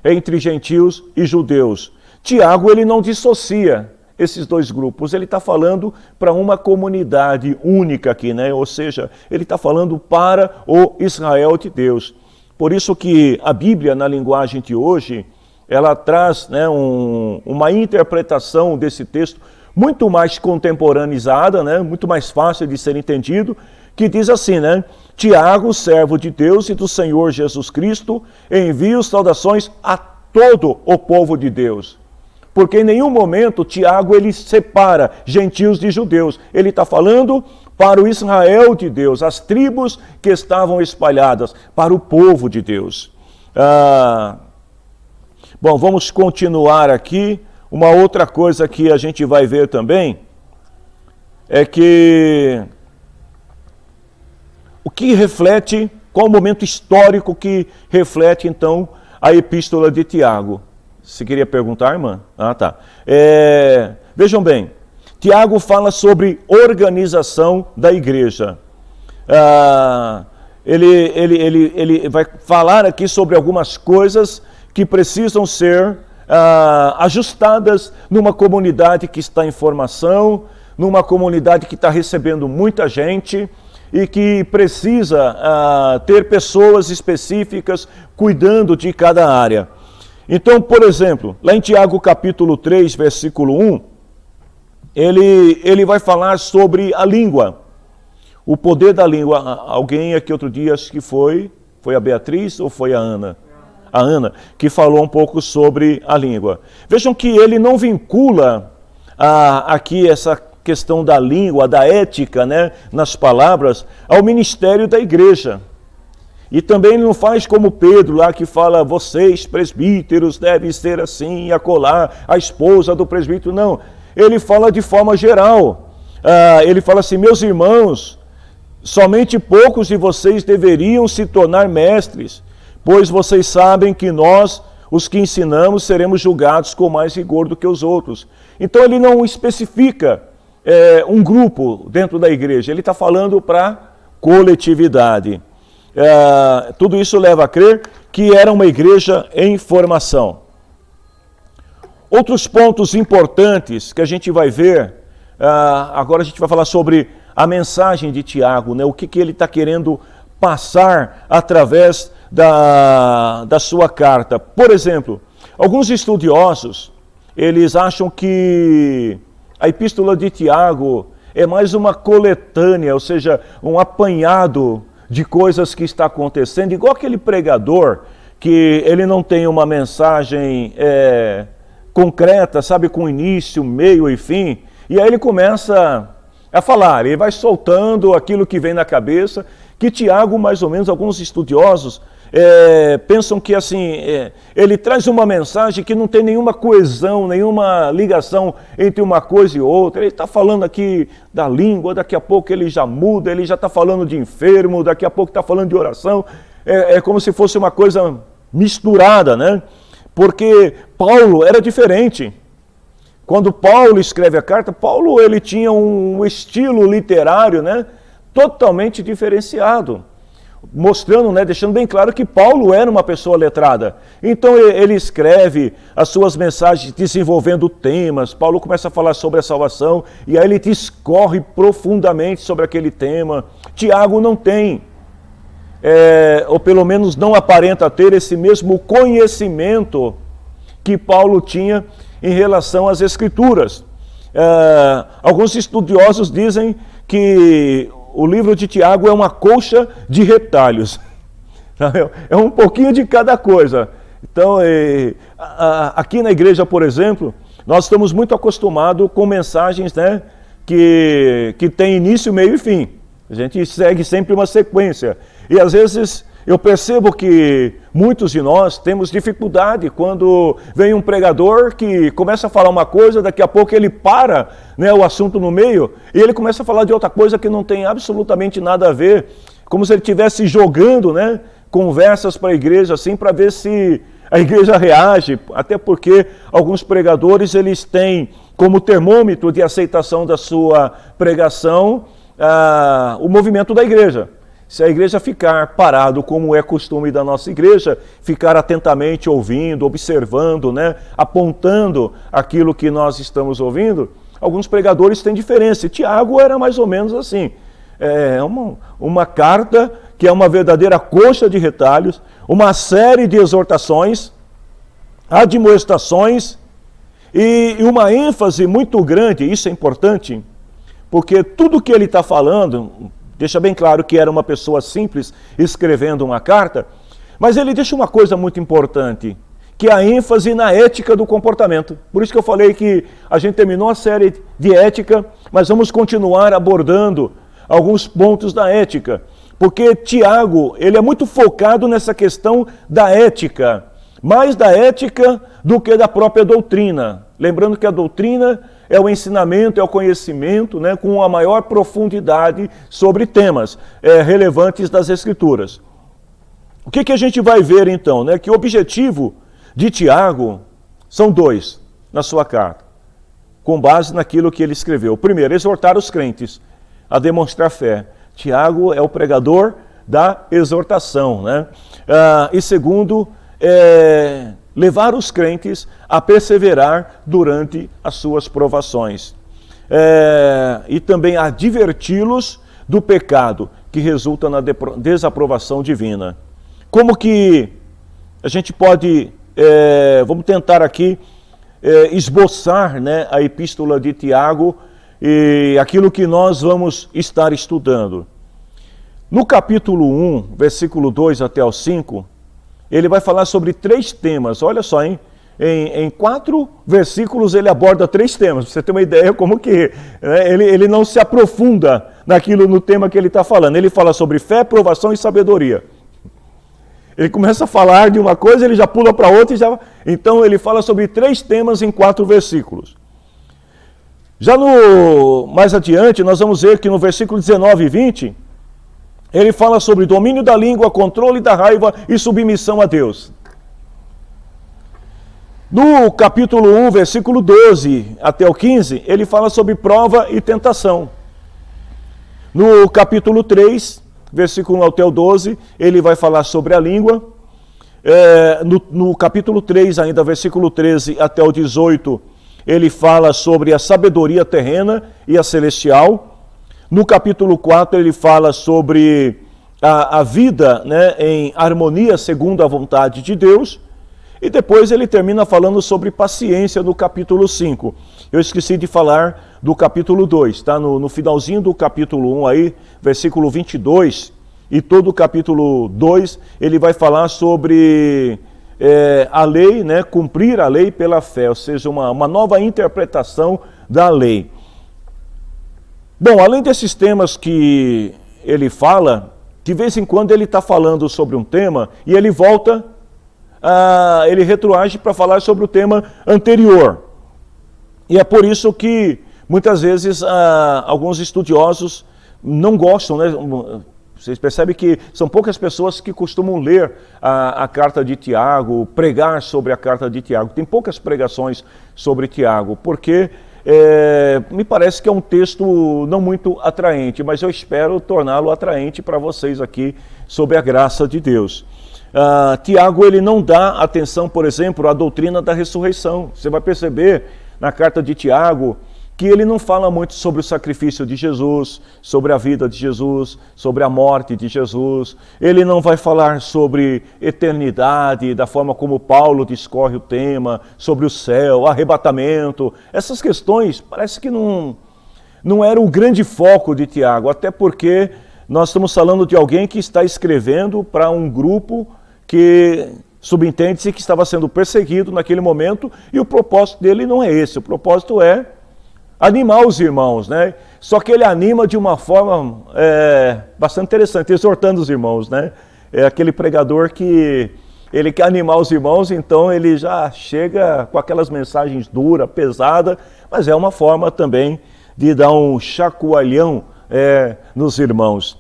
entre gentios e judeus. Tiago, ele não dissocia esses dois grupos, ele está falando para uma comunidade única aqui, né? Ou seja, ele está falando para o Israel de Deus. Por isso que a Bíblia, na linguagem de hoje, ela traz, né, uma interpretação desse texto muito mais contemporaneizada, né, muito mais fácil de ser entendido, que diz assim, né? Tiago, servo de Deus e do Senhor Jesus Cristo, envia saudações a todo o povo de Deus. Porque em nenhum momento Tiago ele separa gentios de judeus. Ele está falando para o Israel de Deus, as tribos que estavam espalhadas, para o povo de Deus. Bom, vamos continuar aqui. Uma outra coisa que a gente vai ver também é que o que reflete, qual o momento histórico que reflete, então, a epístola de Tiago? Você queria perguntar, irmã? Tá. Vejam bem, Tiago fala sobre organização da igreja. Ele vai falar aqui sobre algumas coisas que precisam ser ajustadas numa comunidade que está em formação, numa comunidade que está recebendo muita gente, e que precisa ter pessoas específicas cuidando de cada área. Então, por exemplo, lá em Tiago capítulo 3, versículo 1, ele vai falar sobre a língua, o poder da língua. Alguém aqui outro dia, acho que foi a Beatriz ou foi a Ana? A Ana, que falou um pouco sobre a língua. Vejam que ele não vincula aqui essa questão da língua, da ética, né, nas palavras, ao ministério da igreja. E também ele não faz como Pedro lá que fala, vocês presbíteros devem ser assim e acolá a esposa do presbítero. Não, ele fala de forma geral. Ele fala assim, meus irmãos, somente poucos de vocês deveriam se tornar mestres, pois vocês sabem que nós, os que ensinamos, seremos julgados com mais rigor do que os outros. Então ele não especifica um grupo dentro da igreja, ele está falando para coletividade. Tudo isso leva a crer que era uma igreja em formação. Outros pontos importantes que a gente vai ver, agora a gente vai falar sobre a mensagem de Tiago, né? O que ele está querendo passar através da sua carta. Por exemplo, alguns estudiosos, eles acham que a epístola de Tiago é mais uma coletânea, ou seja, um apanhado de coisas que está acontecendo, igual aquele pregador que ele não tem uma mensagem concreta, sabe, com início, meio e fim, e aí ele começa a falar, ele vai soltando aquilo que vem na cabeça, que Tiago, mais ou menos, alguns estudiosos pensam que assim, ele traz uma mensagem que não tem nenhuma coesão, nenhuma ligação entre uma coisa e outra. Ele está falando aqui da língua, daqui a pouco ele já muda, ele já está falando de enfermo, daqui a pouco está falando de oração. É como se fosse uma coisa misturada, né? porque Paulo era diferente. Quando Paulo escreve a carta, Paulo ele tinha um estilo literário, né, totalmente diferenciado, mostrando, né, deixando bem claro que Paulo era uma pessoa letrada. Então ele escreve as suas mensagens desenvolvendo temas. Paulo começa a falar sobre a salvação e aí ele discorre profundamente sobre aquele tema. Tiago não tem, ou pelo menos não aparenta ter esse mesmo conhecimento que Paulo tinha em relação às Escrituras. Alguns estudiosos dizem que o livro de Tiago é uma colcha de retalhos. É um pouquinho de cada coisa. Então, aqui na igreja, por exemplo, nós estamos muito acostumados com mensagens, né, que tem início, meio e fim. A gente segue sempre uma sequência. E às vezes eu percebo que muitos de nós temos dificuldade quando vem um pregador que começa a falar uma coisa, daqui a pouco ele para, né, o assunto no meio e ele começa a falar de outra coisa que não tem absolutamente nada a ver, como se ele estivesse jogando, né, conversas para a igreja assim, para ver se a igreja reage, até porque alguns pregadores eles têm como termômetro de aceitação da sua pregação o movimento da igreja. Se a igreja ficar parado, como é costume da nossa igreja, ficar atentamente ouvindo, observando, né, apontando aquilo que nós estamos ouvindo, alguns pregadores têm diferença. E Tiago era mais ou menos assim. É uma carta que é uma verdadeira colcha de retalhos, uma série de exortações, admoestações e uma ênfase muito grande. Isso é importante, porque tudo que ele está falando deixa bem claro que era uma pessoa simples escrevendo uma carta, mas ele deixa uma coisa muito importante, que é a ênfase na ética do comportamento. Por isso que eu falei que a gente terminou a série de ética, mas vamos continuar abordando alguns pontos da ética, porque Tiago, ele é muito focado nessa questão da ética, mais da ética do que da própria doutrina. Lembrando que a doutrina é o ensinamento, é o conhecimento, né, com a maior profundidade sobre temas relevantes das Escrituras. O que a gente vai ver então? Né, que o objetivo de Tiago são dois na sua carta, com base naquilo que ele escreveu. Primeiro, exortar os crentes a demonstrar fé. Tiago é o pregador da exortação, né? E segundo, levar os crentes a perseverar durante as suas provações. E também adverti-los do pecado que resulta na desaprovação divina. Como que a gente pode, vamos tentar aqui esboçar, né, a epístola de Tiago e aquilo que nós vamos estar estudando. No capítulo 1, versículo 2 até o 5, ele vai falar sobre 3 temas. Olha só, hein? Em 4 versículos ele aborda 3 temas. Pra você ter uma ideia como que, né, ele não se aprofunda no tema que ele está falando. Ele fala sobre fé, provação e sabedoria. Ele começa a falar de uma coisa, ele já pula para outra. Então ele fala sobre 3 temas em 4 versículos. Já mais adiante, nós vamos ver que no versículo 19 e 20, ele fala sobre domínio da língua, controle da raiva e submissão a Deus. No capítulo 1, versículo 12 até o 15, ele fala sobre prova e tentação. No capítulo 3, versículo 1 até o 12, ele vai falar sobre a língua. No capítulo 3, ainda versículo 13 até o 18, ele fala sobre a sabedoria terrena e a celestial. No capítulo 4, ele fala sobre a vida, né, em harmonia segundo a vontade de Deus. E depois ele termina falando sobre paciência no capítulo 5. Eu esqueci de falar do capítulo 2, tá? No finalzinho do capítulo 1 aí, versículo 22, e todo o capítulo 2, ele vai falar sobre a lei, né, cumprir a lei pela fé, ou seja, uma nova interpretação da lei. Bom, além desses temas que ele fala, de vez em quando ele está falando sobre um tema e ele volta, ele retroage para falar sobre o tema anterior. E é por isso que muitas vezes alguns estudiosos não gostam, né? Vocês percebem que são poucas pessoas que costumam ler a carta de Tiago, pregar sobre a carta de Tiago. Tem poucas pregações sobre Tiago, porque me parece que é um texto não muito atraente, mas eu espero torná-lo atraente para vocês aqui sobre a graça de Deus. Tiago, ele não dá atenção, por exemplo, à doutrina da ressurreição. Você vai perceber na carta de Tiago que ele não fala muito sobre o sacrifício de Jesus, sobre a vida de Jesus, sobre a morte de Jesus. Ele não vai falar sobre eternidade, da forma como Paulo discorre o tema, sobre o céu, arrebatamento. Essas questões parece que não era o grande foco de Tiago, até porque nós estamos falando de alguém que está escrevendo para um grupo que subentende-se que estava sendo perseguido naquele momento, e o propósito dele não é esse, o propósito é animar os irmãos, né? Só que ele anima de uma forma bastante interessante, exortando os irmãos, né? É aquele pregador que ele quer animar os irmãos, então ele já chega com aquelas mensagens duras, pesadas, mas é uma forma também de dar um chacoalhão nos irmãos.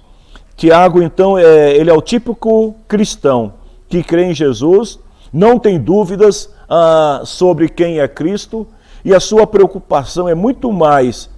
Tiago, então, ele é o típico cristão que crê em Jesus, não tem dúvidas sobre quem é Cristo, e a sua preocupação é muito mais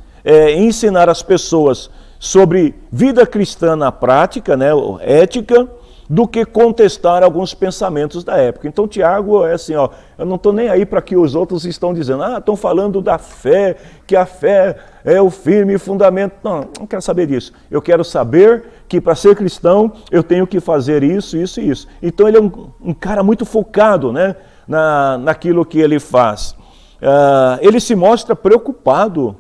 ensinar as pessoas sobre vida cristã na prática, né, ética, do que contestar alguns pensamentos da época. Então Tiago é assim, ó, eu não estou nem aí para que os outros estão dizendo, estão falando da fé, que a fé é o firme fundamento. Não quero saber disso. Eu quero saber que para ser cristão eu tenho que fazer isso, isso e isso. Então ele é um cara muito focado, né, naquilo que ele faz. Ele se mostra preocupado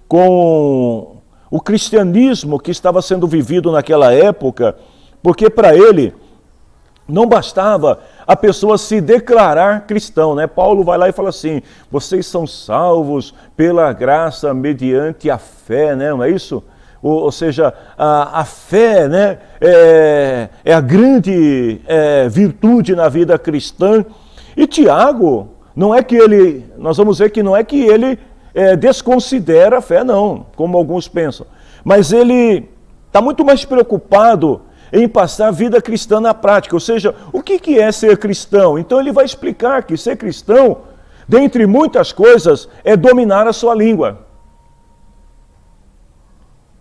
com o cristianismo que estava sendo vivido naquela época, porque para ele não bastava a pessoa se declarar cristão, né? Paulo vai lá e fala assim, vocês são salvos pela graça mediante a fé, né? Não é isso? Ou seja, a fé, né, é a grande virtude na vida cristã. E Tiago, não é que ele, nós vamos ver que não é que ele desconsidera a fé, não, como alguns pensam. Mas ele está muito mais preocupado em passar a vida cristã na prática. Ou seja, o que é ser cristão? Então ele vai explicar que ser cristão, dentre muitas coisas, é dominar a sua língua.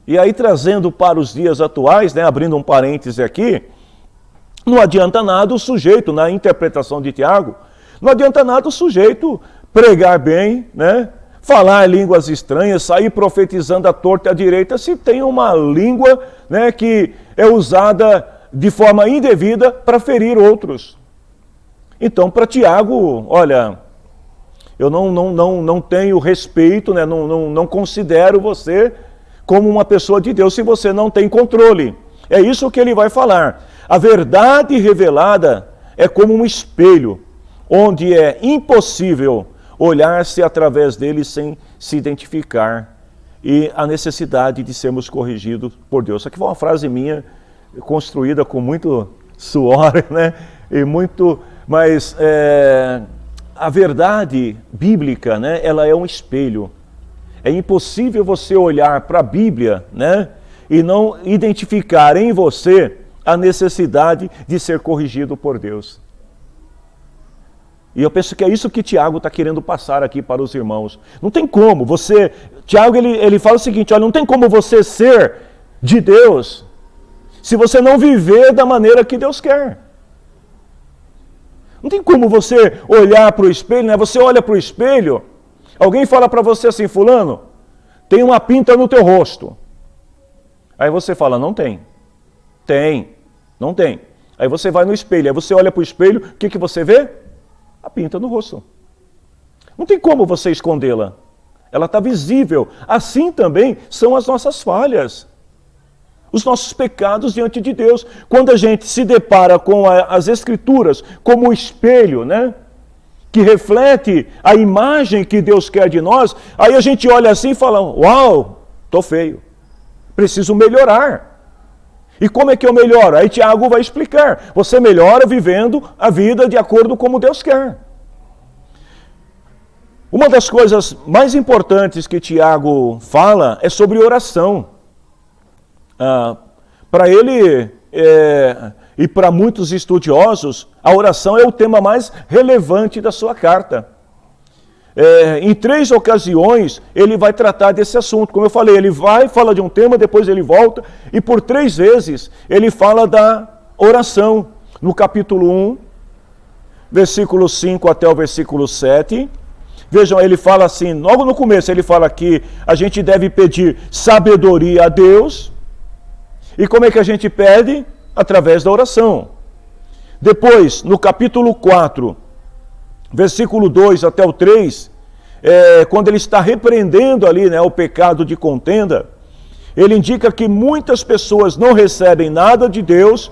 E aí trazendo para os dias atuais, né, abrindo um parêntese aqui, não adianta nada o sujeito, na interpretação de Tiago, não adianta nada o sujeito pregar bem, né? Falar línguas estranhas, sair profetizando à torta e à direita, se tem uma língua, né, que é usada de forma indevida para ferir outros. Então, para Tiago, olha, eu não tenho respeito, né, não considero você como uma pessoa de Deus se você não tem controle. É isso que ele vai falar. A verdade revelada é como um espelho, onde é impossível olhar-se através dele sem se identificar, e a necessidade de sermos corrigidos por Deus. Isso aqui foi uma frase minha, construída com muito suor, né? Mas a verdade bíblica, né, ela é um espelho. É impossível você olhar para a Bíblia, né, e não identificar em você a necessidade de ser corrigido por Deus. E eu penso que é isso que Tiago está querendo passar aqui para os irmãos. Não tem como você... Tiago, ele fala o seguinte, olha, não tem como você ser de Deus se você não viver da maneira que Deus quer. Não tem como você olhar para o espelho, né? Você olha para o espelho, alguém fala para você assim, fulano, tem uma pinta no teu rosto. Aí você fala, não tem. Tem, não tem. Aí você vai no espelho, aí você olha para o espelho, o que você vê? A pinta no rosto. Não tem como você escondê-la. Ela está visível. Assim também são as nossas falhas. Os nossos pecados diante de Deus. Quando a gente se depara com as Escrituras como um espelho, né, que reflete a imagem que Deus quer de nós, aí a gente olha assim e fala, uau, estou feio. Preciso melhorar. E como é que eu melhoro? Aí Tiago vai explicar. Você melhora vivendo a vida de acordo com como Deus quer. Uma das coisas mais importantes que Tiago fala é sobre oração. Para ele e para muitos estudiosos, a oração é o tema mais relevante da sua carta. Em 3 ocasiões, ele vai tratar desse assunto. Como eu falei, ele fala de um tema, depois ele volta, e por 3 vezes ele fala da oração. No capítulo 1, versículo 5 até o versículo 7. Vejam, ele fala assim, logo no começo ele fala que a gente deve pedir sabedoria a Deus. E como é que a gente pede? Através da oração. Depois, no capítulo 4, versículo 2 até o 3, quando ele está repreendendo ali, né, o pecado de contenda, ele indica que muitas pessoas não recebem nada de Deus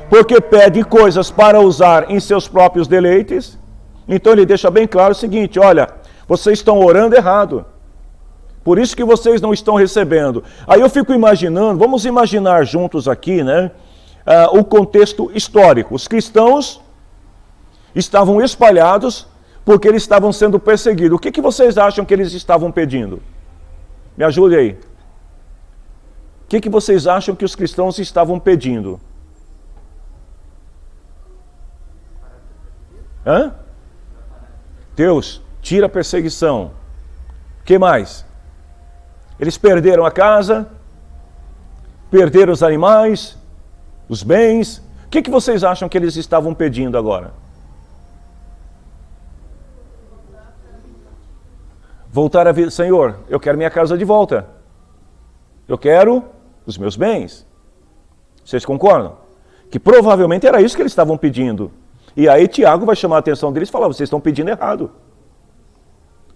porque pedem coisas para usar em seus próprios deleites. Então ele deixa bem claro o seguinte, olha, vocês estão orando errado. Por isso que vocês não estão recebendo. Aí eu fico imaginando, vamos imaginar juntos aqui, né, o contexto histórico. Os cristãos estavam espalhados porque eles estavam sendo perseguidos. O que vocês acham que eles estavam pedindo? Me ajude aí. O que vocês acham que os cristãos estavam pedindo? Hã? Deus, tira a perseguição. O que mais? Eles perderam a casa, perderam os animais, os bens. O que vocês acham que eles estavam pedindo agora? Voltar a vida. Senhor, eu quero minha casa de volta. Eu quero os meus bens. Vocês concordam? Que provavelmente era isso que eles estavam pedindo. E aí Tiago vai chamar a atenção deles e falar, vocês estão pedindo errado.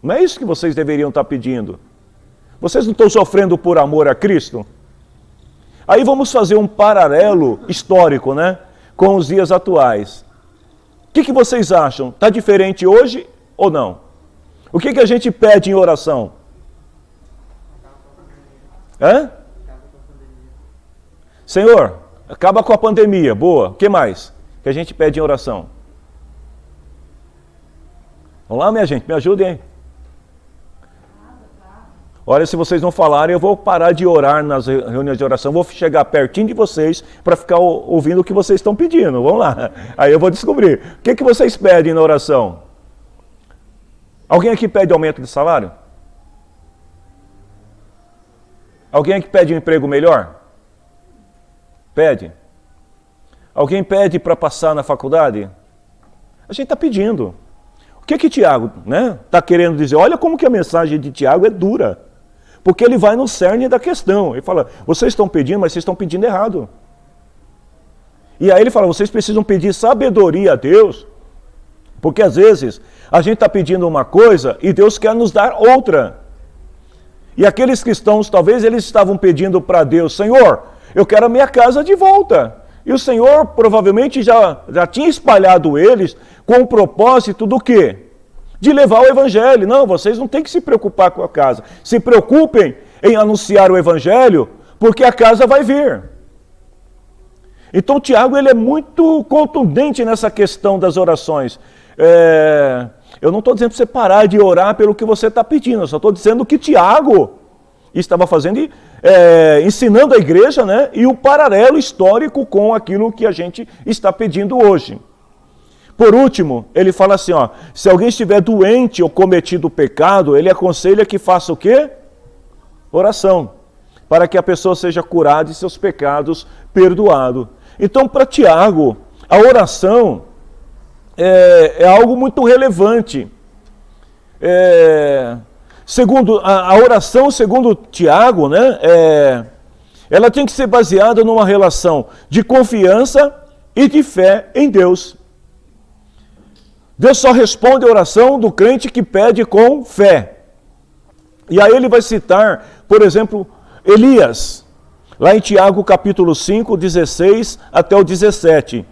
Não é isso que vocês deveriam estar pedindo. Vocês não estão sofrendo por amor a Cristo? Aí vamos fazer um paralelo histórico, né, com os dias atuais. O que vocês acham? Está diferente hoje ou não? O que a gente pede em oração? Hã? Senhor, acaba com a pandemia. Boa. O que mais que a gente pede em oração? Vamos lá, minha gente, me ajudem aí. Olha, se vocês não falarem, eu vou parar de orar nas reuniões de oração, vou chegar pertinho de vocês para ficar ouvindo o que vocês estão pedindo. Vamos lá. Aí eu vou descobrir. O que vocês pedem na oração? Alguém aqui pede aumento de salário? Alguém aqui pede um emprego melhor? Pede. Alguém pede para passar na faculdade? A gente está pedindo. O que Tiago está querendo dizer? Olha como que a mensagem de Tiago é dura. Porque ele vai no cerne da questão. Ele fala, vocês estão pedindo, mas vocês estão pedindo errado. E aí ele fala, vocês precisam pedir sabedoria a Deus. Porque às vezes a gente está pedindo uma coisa e Deus quer nos dar outra. E aqueles cristãos, talvez eles estavam pedindo para Deus, Senhor, eu quero a minha casa de volta. E o Senhor provavelmente já tinha espalhado eles com o propósito do quê? De levar o Evangelho. Não, vocês não têm que se preocupar com a casa. Se preocupem em anunciar o Evangelho, porque a casa vai vir. Então Tiago ele é muito contundente nessa questão das orações. Eu não estou dizendo para você parar de orar pelo que você está pedindo, eu só estou dizendo que Tiago estava fazendo, ensinando a igreja, né, e o paralelo histórico com aquilo que a gente está pedindo hoje. Por último, ele fala assim, ó, se alguém estiver doente ou cometido pecado, ele aconselha que faça o quê? Oração, para que a pessoa seja curada e seus pecados perdoados. Então, para Tiago, a oração é algo muito relevante. Segundo a oração, segundo Tiago, né, ela tem que ser baseada numa relação de confiança e de fé em Deus. Deus só responde a oração do crente que pede com fé. E aí ele vai citar, por exemplo, Elias, lá em Tiago capítulo 5, 16 até o 17.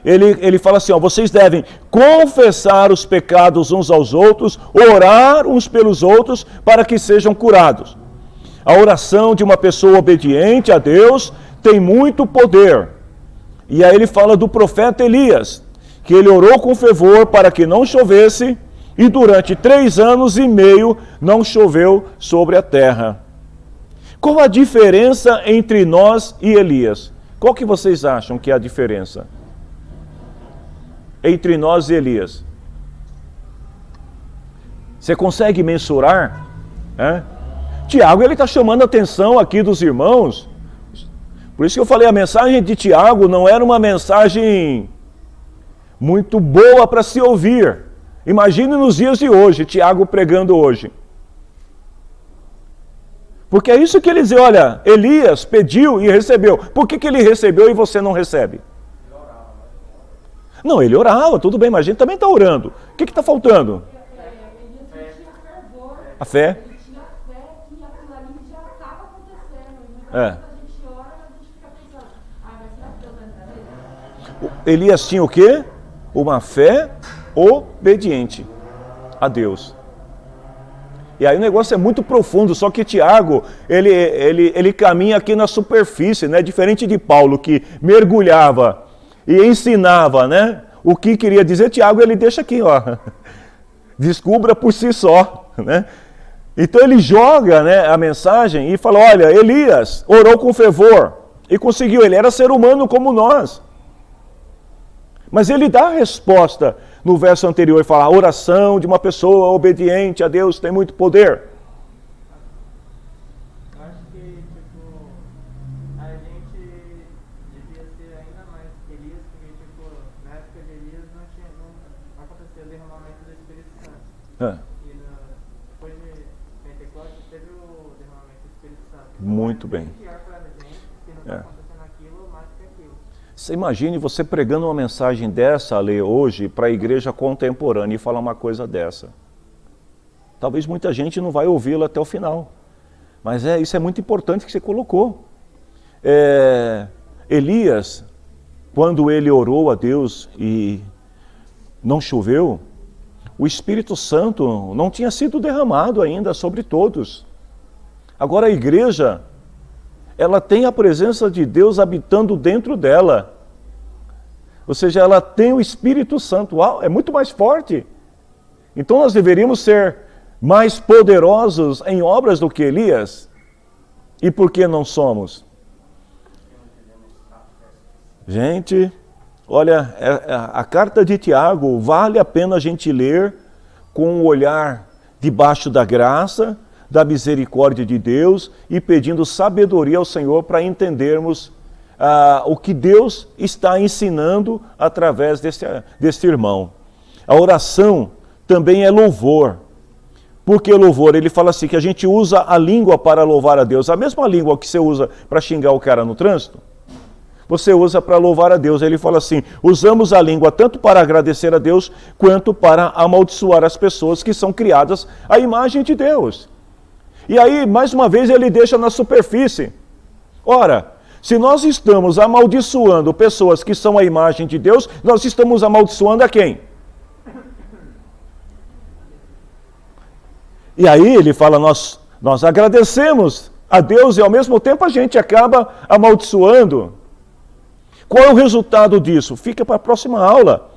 Ele fala assim, ó, vocês devem confessar os pecados uns aos outros, orar uns pelos outros para que sejam curados. A oração de uma pessoa obediente a Deus tem muito poder. E aí ele fala do profeta Elias, que ele orou com fervor para que não chovesse, e durante 3 anos e meio não choveu sobre a terra. Qual a diferença entre nós e Elias? Qual que vocês acham que é a diferença entre nós e Elias? Você consegue mensurar? Tiago, ele está chamando a atenção aqui dos irmãos. Por isso que eu falei, a mensagem de Tiago não era uma mensagem muito boa para se ouvir. Imagine nos dias de hoje, Tiago pregando hoje. Porque é isso que ele diz, olha, Elias pediu e recebeu. Por que ele recebeu e você não recebe? Não, ele orava, tudo bem, mas a gente também está orando. O que está faltando? A fé. Ele tinha fé que aquilo ali já estava acontecendo. E muitas É. vezes a gente ora e a gente fica pensando, mas será que Deus vai entrar nele? Elias tinha o quê? Uma fé obediente a Deus. E aí o negócio é muito profundo, só que Tiago, ele caminha aqui na superfície, né? Diferente de Paulo, que mergulhava e ensinava, né? O que queria dizer, Tiago, ele deixa aqui, ó. Descubra por si só, né? Então ele joga, né, a mensagem e fala, olha, Elias orou com fervor e conseguiu, ele era ser humano como nós. Mas ele dá a resposta no verso anterior, ele fala, a oração de uma pessoa obediente a Deus tem muito poder. Eu acho que, a gente devia ser ainda mais Elias, porque, na época de Elias não aconteceu o derramamento do Espírito Santo. E depois de Pentecostes teve o derramamento do Espírito Santo. Muito bem. Pior pra gente, se não está acontecendo aquilo, mais que aquilo. Você imagine você pregando uma mensagem dessa, Ale, hoje, para a igreja contemporânea e falar uma coisa dessa. Talvez muita gente não vai ouvi-la até o final. Mas isso é muito importante que você colocou. Elias, quando ele orou a Deus e não choveu, o Espírito Santo não tinha sido derramado ainda sobre todos. Agora a igreja, ela tem a presença de Deus habitando dentro dela. Ou seja, ela tem o Espírito Santo, é muito mais forte. Então nós deveríamos ser mais poderosos em obras do que Elias. E por que não somos? Gente, olha, a carta de Tiago vale a pena a gente ler com um olhar debaixo da graça, da misericórdia de Deus e pedindo sabedoria ao Senhor para entendermos o que Deus está ensinando através deste irmão. A oração também é louvor. Por que louvor? Ele fala assim, que a gente usa a língua para louvar a Deus. A mesma língua que você usa para xingar o cara no trânsito, você usa para louvar a Deus. Ele fala assim, usamos a língua tanto para agradecer a Deus, quanto para amaldiçoar as pessoas que são criadas à imagem de Deus. E aí, mais uma vez, ele deixa na superfície. Ora, se nós estamos amaldiçoando pessoas que são a imagem de Deus, nós estamos amaldiçoando a quem? E aí ele fala, nós agradecemos a Deus e ao mesmo tempo a gente acaba amaldiçoando. Qual é o resultado disso? Fica para a próxima aula.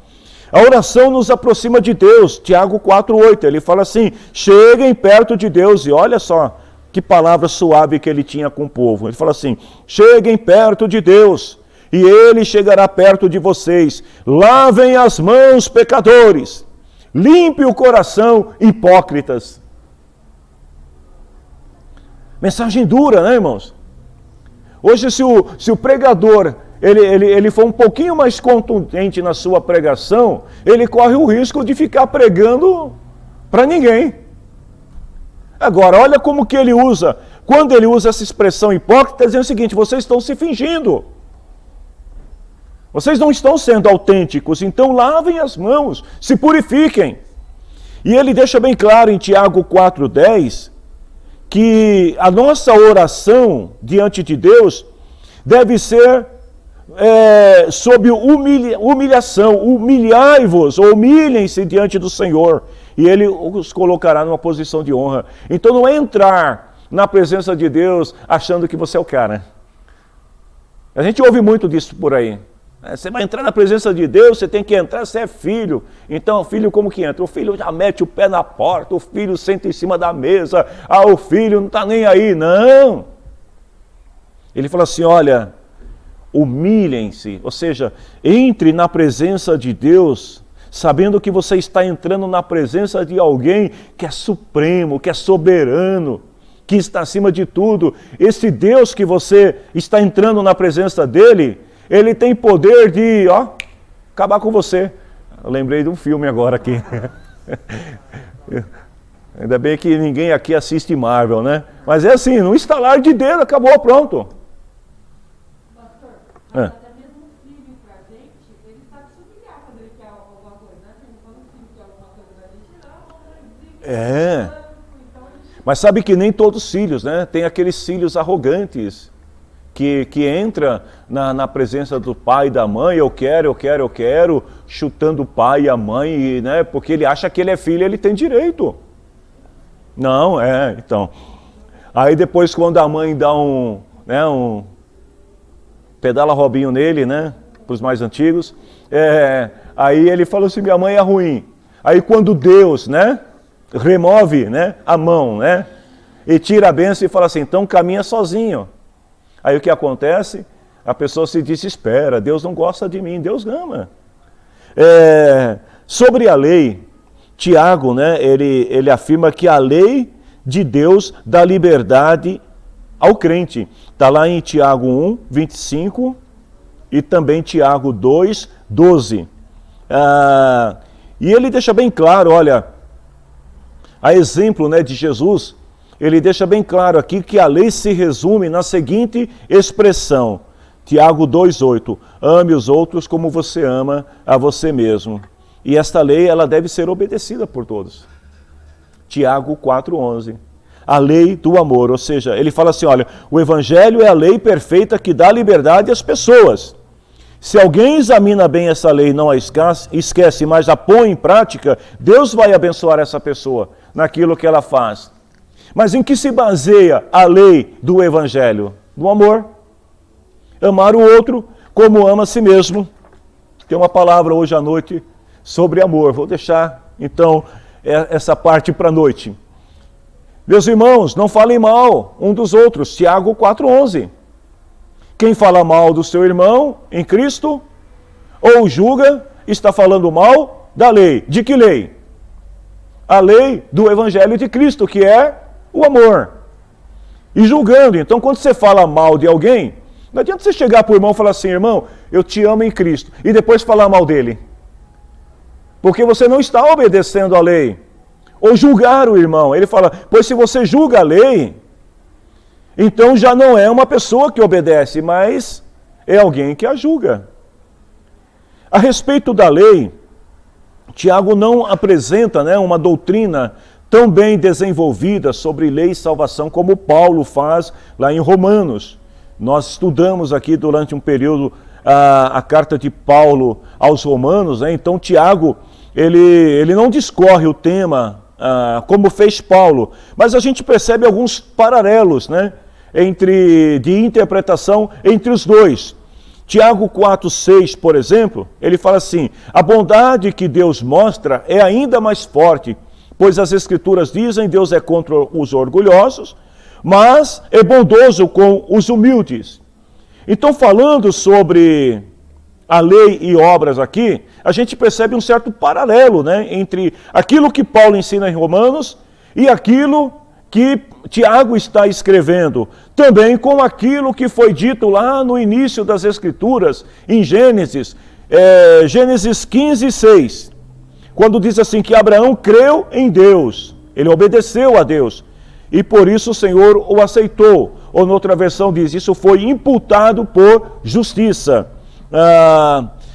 A oração nos aproxima de Deus. Tiago 4,8, ele fala assim, cheguem perto de Deus. E olha só que palavra suave que ele tinha com o povo. Ele fala assim, cheguem perto de Deus e Ele chegará perto de vocês. Lavem as mãos, pecadores. Limpe o coração, hipócritas. Mensagem dura, né, irmãos? Hoje, se o pregador ele for um pouquinho mais contundente na sua pregação, ele corre o risco de ficar pregando para ninguém. Agora, olha como que ele usa. Quando ele usa essa expressão hipócrita, dizendo o seguinte, vocês estão se fingindo. Vocês não estão sendo autênticos, então lavem as mãos, se purifiquem. E ele deixa bem claro em Tiago 4,10, que a nossa oração diante de Deus deve ser sob humilhação. Humilhai-vos, ou humilhem-se diante do Senhor, e Ele os colocará numa posição de honra. Então não é entrar na presença de Deus achando que você é o cara. A gente ouve muito disso por aí. Você vai entrar na presença de Deus, você tem que entrar, você é filho. Então, filho como que entra? O filho já mete o pé na porta, o filho senta em cima da mesa, o filho não está nem aí, não. Ele fala assim, olha, humilhem-se, ou seja, entre na presença de Deus, sabendo que você está entrando na presença de alguém que é supremo, que é soberano, que está acima de tudo. Esse Deus que você está entrando na presença dele, ele tem poder de, acabar com você. Eu lembrei de um filme agora aqui. Ainda bem que ninguém aqui assiste Marvel, né? Mas é assim, num estalar de dedo, acabou, pronto. Pastor, É. até mesmo o filho pra gente, ele sabe se humilhar quando ele quer alguma coisa, né? Quando o filho quer alguma coisa da gente, não, É. então a gente... Mas sabe que nem todos os filhos, né? Tem aqueles filhos arrogantes que entra na presença do pai e da mãe, eu quero, chutando o pai e a mãe, né? Porque ele acha que ele é filho, ele tem direito. Não, então. Aí depois quando a mãe dá um pedala Robinho nele, né? Para os mais antigos, aí ele falou assim, minha mãe é ruim. Aí quando Deus, né? Remove, né? A mão, né? E tira a bênção e fala assim, então caminha sozinho. Aí o que acontece? A pessoa se desespera, Deus não gosta de mim, Deus ama. Sobre a lei, Tiago, né, ele afirma que a lei de Deus dá liberdade ao crente. Está lá em Tiago 1, 25 e também Tiago 2, 12. E ele deixa bem claro, olha, a exemplo, né, de Jesus, ele deixa bem claro aqui que a lei se resume na seguinte expressão, Tiago 2,8, ame os outros como você ama a você mesmo. E esta lei, ela deve ser obedecida por todos. Tiago 4,11, a lei do amor, ou seja, ele fala assim, olha, o evangelho é a lei perfeita que dá liberdade às pessoas. Se alguém examina bem essa lei e não a esquece, mas a põe em prática, Deus vai abençoar essa pessoa naquilo que ela faz. Mas em que se baseia a lei do evangelho? No amor. Amar o outro como ama a si mesmo. Tem uma palavra hoje à noite sobre amor. Vou deixar, então, essa parte para a noite. Meus irmãos, não falem mal um dos outros. Tiago 4,11. Quem fala mal do seu irmão em Cristo, ou julga, está falando mal da lei. De que lei? A lei do evangelho de Cristo, que é o amor. E julgando, então quando você fala mal de alguém, não adianta você chegar para o irmão e falar assim, irmão, eu te amo em Cristo, e depois falar mal dele. Porque você não está obedecendo a lei. Ou julgar o irmão. Ele fala, pois se você julga a lei, então já não é uma pessoa que obedece, mas é alguém que a julga. A respeito da lei, Tiago não apresenta, né, uma doutrina tão bem desenvolvida sobre lei e salvação como Paulo faz lá em Romanos. Nós estudamos aqui durante um período a carta de Paulo aos Romanos, né? Então Tiago, ele não discorre o tema como fez Paulo, mas a gente percebe alguns paralelos, né, de interpretação entre os dois. Tiago 4,6, por exemplo, ele fala assim, a bondade que Deus mostra é ainda mais forte, pois as Escrituras dizem, Deus é contra os orgulhosos, mas é bondoso com os humildes. Então, falando sobre a lei e obras aqui, a gente percebe um certo paralelo, né, entre aquilo que Paulo ensina em Romanos e aquilo que Tiago está escrevendo, também com aquilo que foi dito lá no início das Escrituras, em Gênesis 15, 6. Quando diz assim que Abraão creu em Deus, ele obedeceu a Deus, e por isso o Senhor o aceitou. Ou noutra versão diz, isso foi imputado por justiça.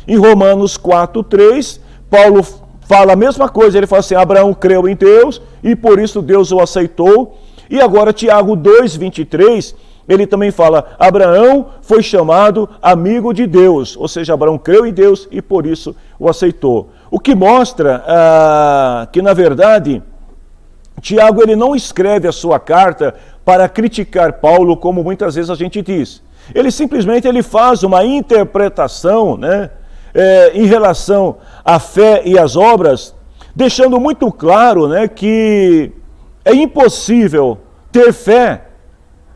Em Romanos 4:3, Paulo fala a mesma coisa, ele fala assim, Abraão creu em Deus, e por isso Deus o aceitou. E agora Tiago 2:23, ele também fala, Abraão foi chamado amigo de Deus, ou seja, Abraão creu em Deus e por isso o aceitou. O que mostra que, na verdade, Tiago ele não escreve a sua carta para criticar Paulo, como muitas vezes a gente diz. Ele simplesmente faz uma interpretação, né, em relação à fé e às obras, deixando muito claro, né, que é impossível ter fé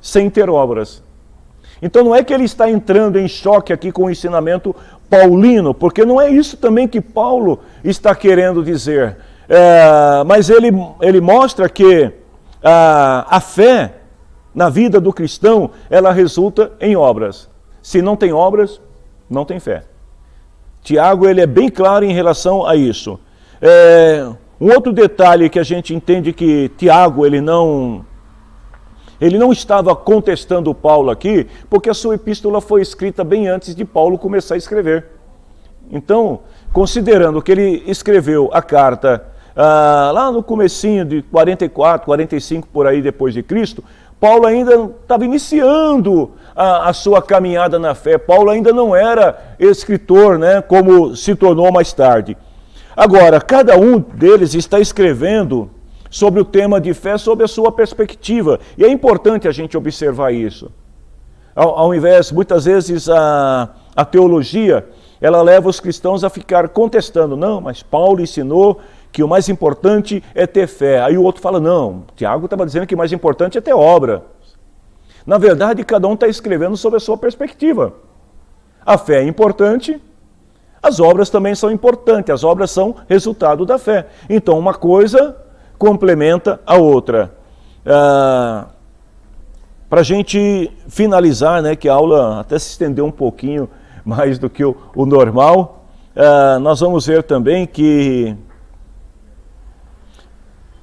sem ter obras. Então não é que ele está entrando em choque aqui com o ensinamento paulino, porque não é isso também que Paulo está querendo dizer. Mas ele mostra que a fé na vida do cristão, ela resulta em obras. Se não tem obras, não tem fé. Tiago, ele é bem claro em relação a isso. Um outro detalhe que a gente entende que Tiago, ele não estava contestando Paulo aqui, porque a sua epístola foi escrita bem antes de Paulo começar a escrever. Então, considerando que ele escreveu a carta lá no comecinho de 44, 45, por aí depois de Cristo, Paulo ainda estava iniciando a sua caminhada na fé. Paulo ainda não era escritor, né, como se tornou mais tarde. Agora, cada um deles está escrevendo sobre o tema de fé, sob a sua perspectiva. E é importante a gente observar isso. Ao invés, muitas vezes, a teologia, ela leva os cristãos a ficar contestando. Não, mas Paulo ensinou que o mais importante é ter fé. Aí o outro fala, não, Tiago estava dizendo que o mais importante é ter obra. Na verdade, cada um está escrevendo sobre a sua perspectiva. A fé é importante, as obras também são importantes, as obras são resultado da fé. Então, uma coisa complementa a outra. Para a gente finalizar, né, que a aula até se estendeu um pouquinho mais do que o normal, nós vamos ver também que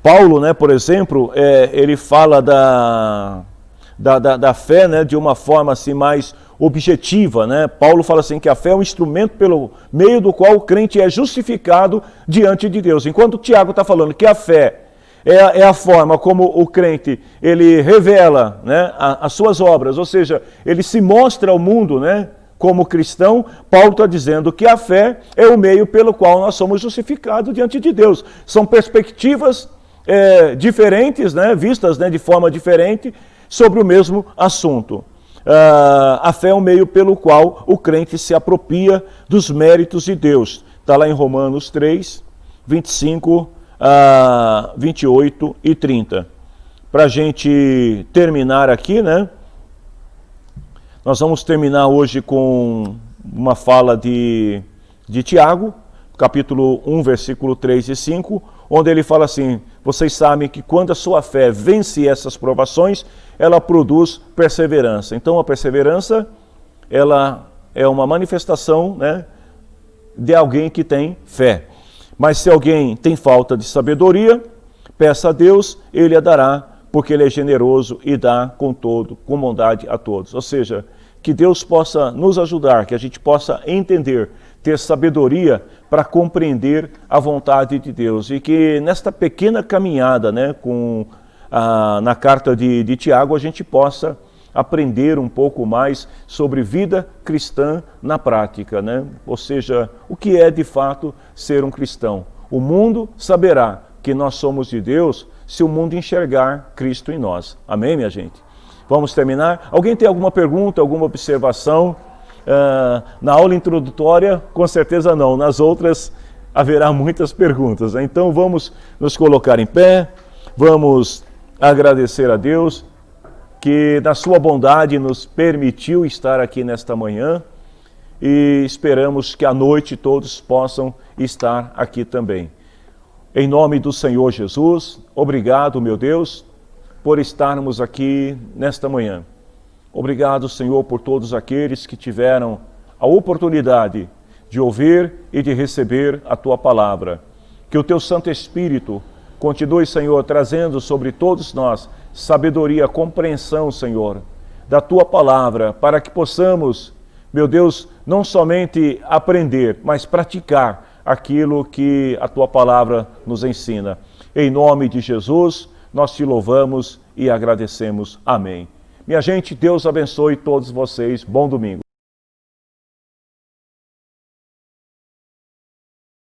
Paulo, né, por exemplo, ele fala da fé, né, de uma forma assim mais objetiva, né? Paulo fala assim que a fé é um instrumento pelo meio do qual o crente é justificado diante de Deus. Enquanto Tiago está falando que a fé é a forma como o crente ele revela, né, as suas obras, ou seja, ele se mostra ao mundo, né, como cristão. Paulo está dizendo que a fé é o meio pelo qual nós somos justificados diante de Deus. São perspectivas diferentes, né, vistas, né, de forma diferente sobre o mesmo assunto. A fé é o meio pelo qual o crente se apropria dos méritos de Deus. Está lá em Romanos 3, 25, 28 e 30. Para a gente terminar aqui, né? Nós vamos terminar hoje com uma fala de Tiago, capítulo 1, versículo 3 e 5, onde ele fala assim: vocês sabem que quando a sua fé vence essas provações, ela produz perseverança. Então a perseverança, ela é uma manifestação, né, de alguém que tem fé. Mas se alguém tem falta de sabedoria, peça a Deus, Ele a dará, porque Ele é generoso e dá com bondade a todos. Ou seja, que Deus possa nos ajudar, que a gente possa entender, ter sabedoria para compreender a vontade de Deus. E que nesta pequena caminhada, né, na carta de Tiago, a gente possa aprender um pouco mais sobre vida cristã na prática, né? Ou seja, o que é de fato ser um cristão. O mundo saberá que nós somos de Deus se o mundo enxergar Cristo em nós. Amém, minha gente? Vamos terminar? Alguém tem alguma pergunta, alguma observação? Na aula introdutória, com certeza não. Nas outras, haverá muitas perguntas. Então, vamos nos colocar em pé, vamos agradecer a Deus, que na sua bondade nos permitiu estar aqui nesta manhã, e esperamos que à noite todos possam estar aqui também. Em nome do Senhor Jesus, obrigado, meu Deus, por estarmos aqui nesta manhã. Obrigado, Senhor, por todos aqueles que tiveram a oportunidade de ouvir e de receber a Tua palavra. Que o Teu Santo Espírito continue, Senhor, trazendo sobre todos nós sabedoria, compreensão, Senhor, da Tua palavra, para que possamos, meu Deus, não somente aprender, mas praticar aquilo que a Tua palavra nos ensina. Em nome de Jesus, nós Te louvamos e agradecemos. Amém. Minha gente, Deus abençoe todos vocês. Bom domingo.